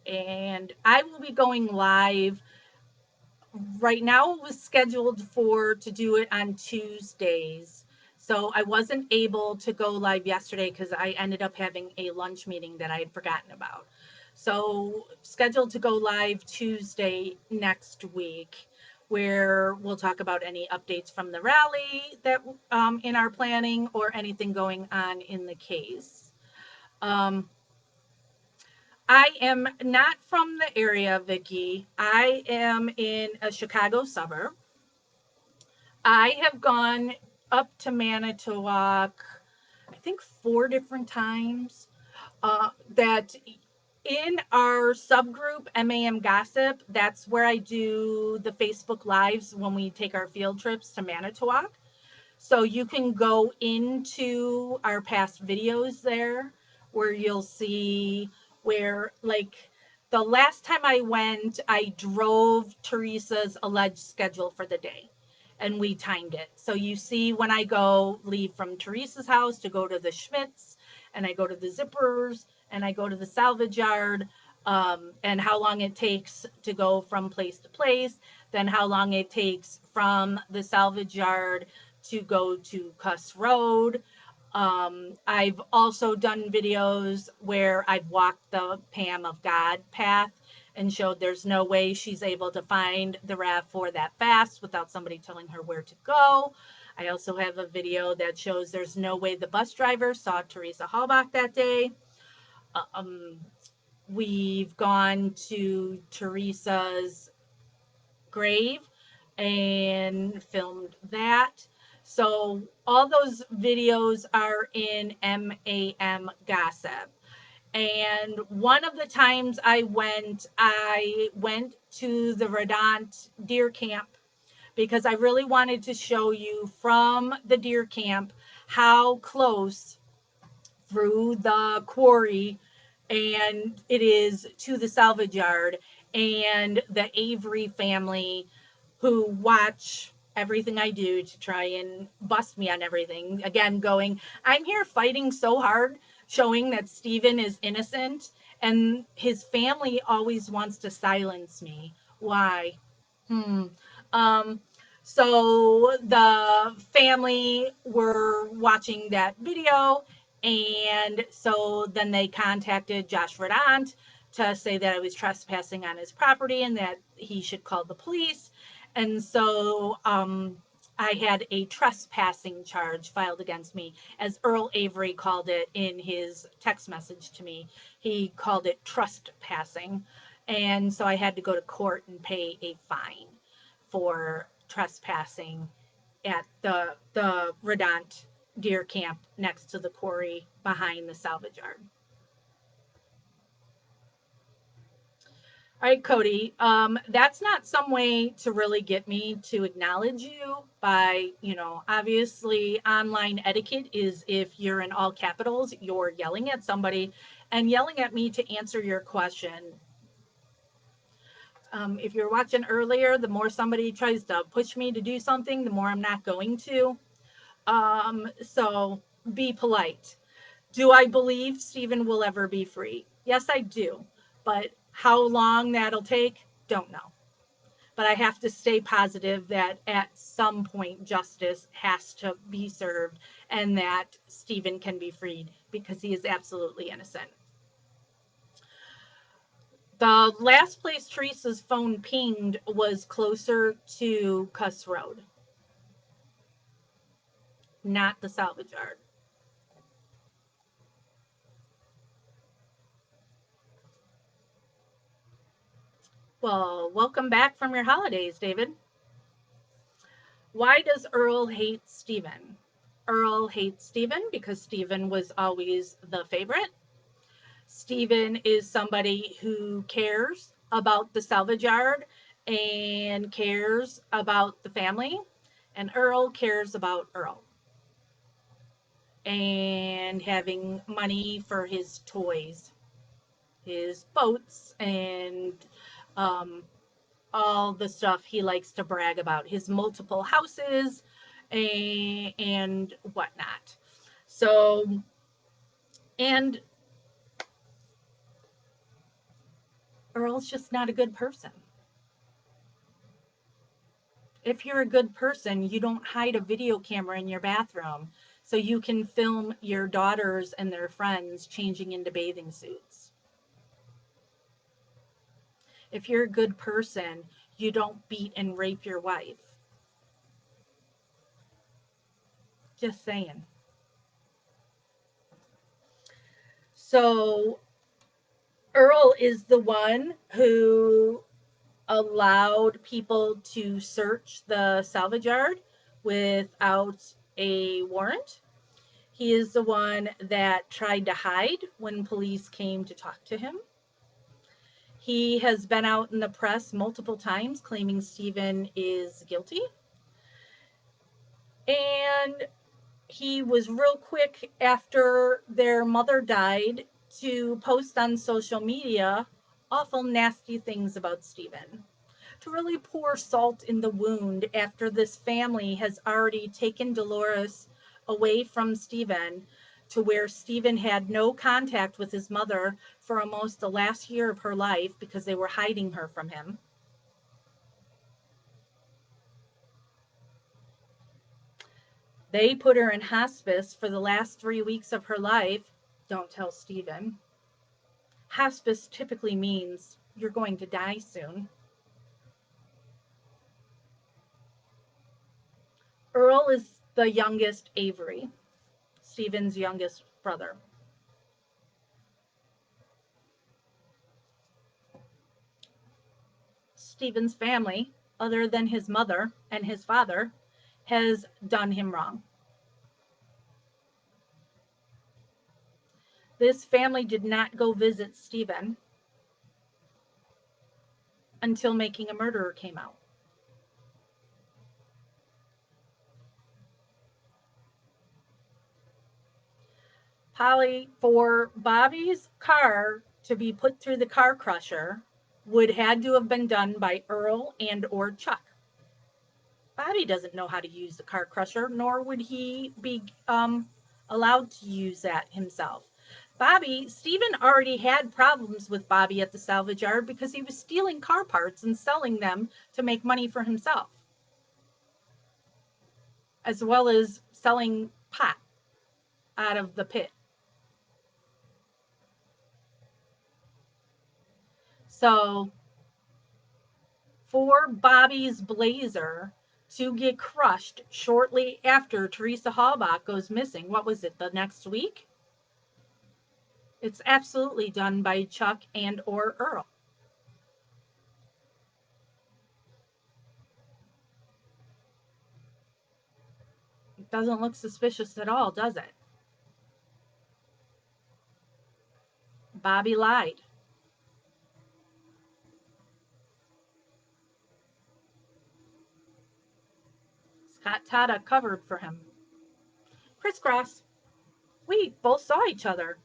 And I will be going live right now. It was scheduled for to do it on Tuesdays. So I wasn't able to go live yesterday because I ended up having a lunch meeting that I had forgotten about. So scheduled to go live Tuesday next week, where we'll talk about any updates from the rally that in our planning or anything going on in the case. Um, I am not from the area, Vicki. I am in a Chicago suburb. I have gone up to Manitowoc, I think 4 different times. That in our subgroup, MAM Gossip, that's where I do the Facebook Lives when we take our field trips to Manitowoc. So you can go into our past videos there where you'll see where, like, the last time I went, I drove Teresa's alleged schedule for the day and we timed it. So you see when I go leave from Teresa's house to go to the Schmitz and I go to the Zippers and I go to the salvage yard, and how long it takes to go from place to place, then how long it takes from the salvage yard to go to Cuss Road. I've also done videos where I've walked the Pam of God path and showed there's no way she's able to find the RAV4 that fast without somebody telling her where to go. I also have a video that shows there's no way the bus driver saw Teresa Halbach that day. Um, we've gone to Teresa's grave and filmed that. So all those videos are in MAM Gossip. And one of the times I went to the Redont deer camp because I really wanted to show you from the deer camp how close through the quarry and it is to the salvage yard, and the Avery family who watch everything I do to try and bust me on everything. Again, going, I'm here fighting so hard, showing that Stephen is innocent, and his family always wants to silence me. Why? Hmm. Um, so the family were watching that video, and so then they contacted Josh Verdant to say that I was trespassing on his property and that he should call the police. And so I had a trespassing charge filed against me, as Earl Avery called it in his text message to me. He called it trespassing. And so I had to go to court and pay a fine for trespassing at the Redont deer camp next to the quarry behind the salvage yard. All right, Cody. That's not some way to really get me to acknowledge you by, obviously online etiquette is if you're in all capitals, you're yelling at somebody and yelling at me to answer your question. If you're watching earlier, the more somebody tries to push me to do something, the more I'm not going to. So be polite. Do I believe Stephen will ever be free? Yes, I do. But how long that'll take, don't know. But I have to stay positive that at some point justice has to be served and that Stephen can be freed because he is absolutely innocent. The last place Teresa's phone pinged was closer to Cuss Road, not the salvage yard. Well, welcome back from your holidays, David. Why does Earl hate Stephen? Earl hates Stephen because Stephen was always the favorite. Stephen is somebody who cares about the salvage yard and cares about the family, and Earl cares about Earl and having money for his toys, his boats, and um, all the stuff he likes to brag about, his multiple houses and whatnot. So, and Earl's just not a good person. If you're a good person, you don't hide a video camera in your bathroom so you can film your daughters and their friends changing into bathing suits. If you're a good person, you don't beat and rape your wife. Just saying. So, Earl is the one who allowed people to search the salvage yard without a warrant. He is the one that tried to hide when police came to talk to him. He has been out in the press multiple times claiming Stephen is guilty. And he was real quick after their mother died to post on social media awful nasty things about Stephen, to really pour salt in the wound after this family has already taken Dolores away from Stephen, to where Stephen had no contact with his mother for almost the last year of her life because they were hiding her from him. They put her in hospice for the last 3 weeks of her life. Don't tell Stephen. Hospice typically means you're going to die soon. Earl is the youngest Avery, Stephen's youngest brother. Stephen's family, other than his mother and his father, has done him wrong. This family did not go visit Stephen until Making a Murderer came out. Polly, for Bobby's car to be put through the car crusher would had to have been done by Earl and or Chuck. Bobby doesn't know how to use the car crusher, nor would he be allowed to use that himself. Stephen already had problems with Bobby at the salvage yard because he was stealing car parts and selling them to make money for himself, as well as selling pot out of the pit. So for Bobby's Blazer to get crushed shortly after Teresa Halbach goes missing. What was it, the next week? It's absolutely done by Chuck and or Earl. It doesn't look suspicious at all, does it? Bobby lied. Scott Tata covered for him. Crisscross. We both saw each other.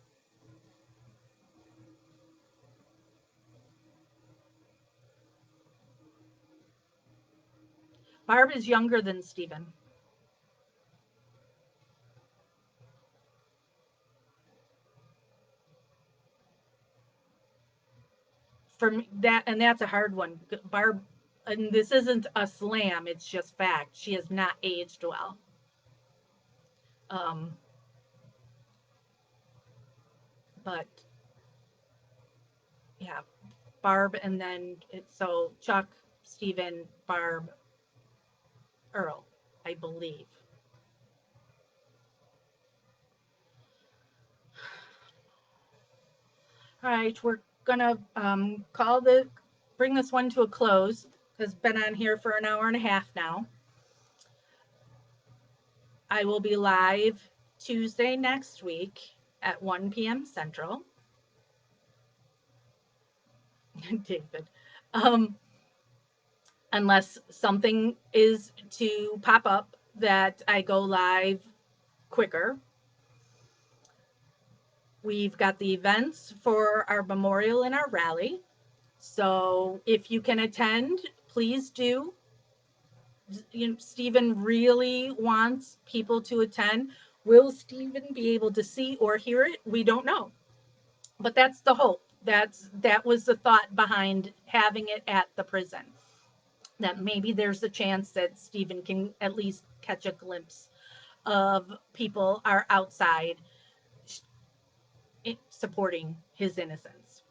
Barb is younger than Stephen. For me, that, and that's a hard one. Barb, and this isn't a slam, it's just fact. She has not aged well. Um, but yeah, Barb, and then it's so Chuck, Stephen, Barb, Earl, I believe. All right, we're gonna bring this one to a close because been on here for an hour and a half now. I will be live Tuesday next week at 1 p.m. Central. David. Um, unless something is to pop up that I go live quicker. We've got the events for our memorial and our rally. So if you can attend, please do. Stephen really wants people to attend. Will Stephen be able to see or hear it? We don't know. But that's the hope. That was the thought behind having it at the prison. That maybe there's a chance that Stephen can at least catch a glimpse of people are outside supporting his innocence.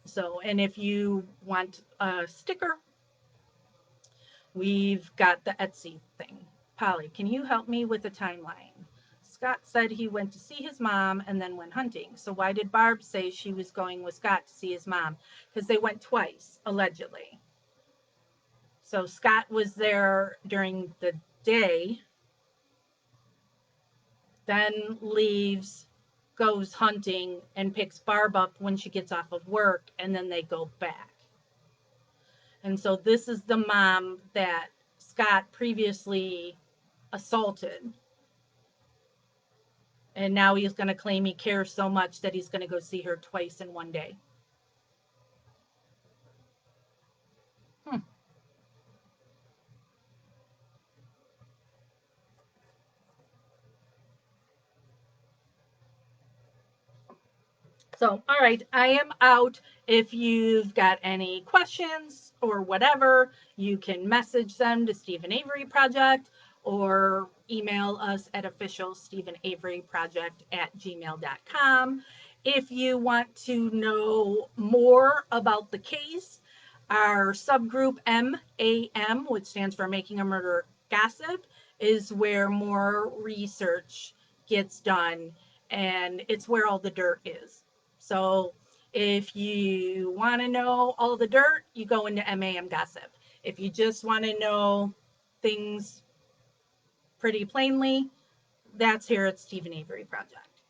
So, and if you want a sticker, we've got the Etsy thing. Polly, can you help me with the timeline? Scott said he went to see his mom and then went hunting. So why did Barb say she was going with Scott to see his mom? Because they went twice, allegedly. So Scott was there during the day, then leaves, goes hunting, and picks Barb up when she gets off of work, and then they go back. And so this is the mom that Scott previously assaulted. And now he's going to claim he cares so much that he's going to go see her twice in one day. Hmm. So, all right, I am out. If you've got any questions or whatever, you can message them to Stephen Avery Project or email us at officialstephenaveryproject@gmail.com. If you want to know more about the case, our subgroup MAM, which stands for Making a Murder Gossip, is where more research gets done, and it's where all the dirt is. So if you want to know all the dirt, you go into MAM Gossip. If you just want to know things pretty plainly, that's here at Stephen Avery Project.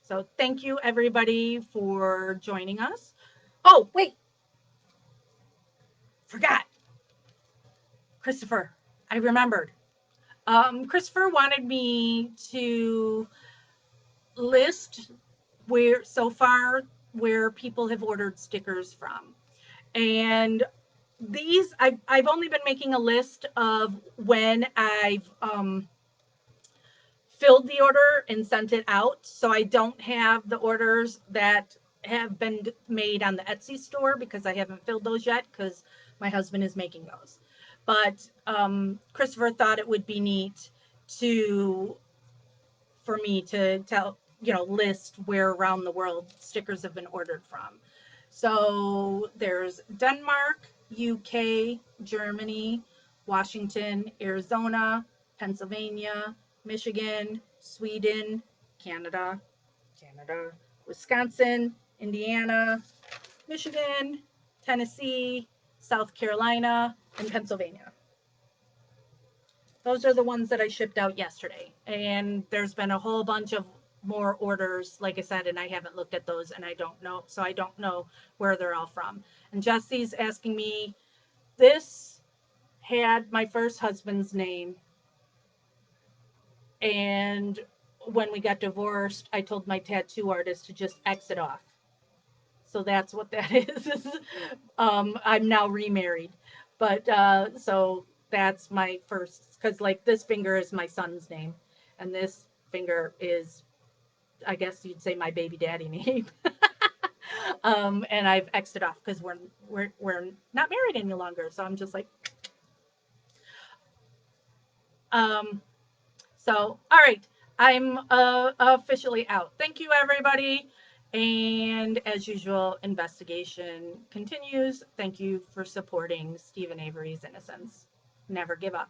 So thank you everybody for joining us. Oh, wait, forgot. Christopher, I remembered. Christopher wanted me to list where so far where people have ordered stickers from. And these, I've only been making a list of when I've filled the order and sent it out. So I don't have the orders that have been made on the Etsy store because I haven't filled those yet because my husband is making those. But Christopher thought it would be neat to for me to tell, list where around the world stickers have been ordered from. So there's Denmark, UK, Germany, Washington, Arizona, Pennsylvania, Michigan, Sweden, Canada, Wisconsin, Indiana, Michigan, Tennessee, South Carolina, and Pennsylvania. Those are the ones that I shipped out yesterday. And there's been a whole bunch of more orders, like I said, and I haven't looked at those and I don't know. So I don't know where they're all from. And Jesse's asking me, this had my first husband's name. And when we got divorced, I told my tattoo artist to just exit off. So that's what that is. I'm now remarried, but so that's my first, because like this finger is my son's name, and this finger is, I guess you'd say, my baby daddy name. And I've exited off because we're not married any longer. So I'm just like, um, so all right, I'm officially out. Thank you, everybody. And as usual, investigation continues. Thank you for supporting Stephen Avery's innocence. Never give up.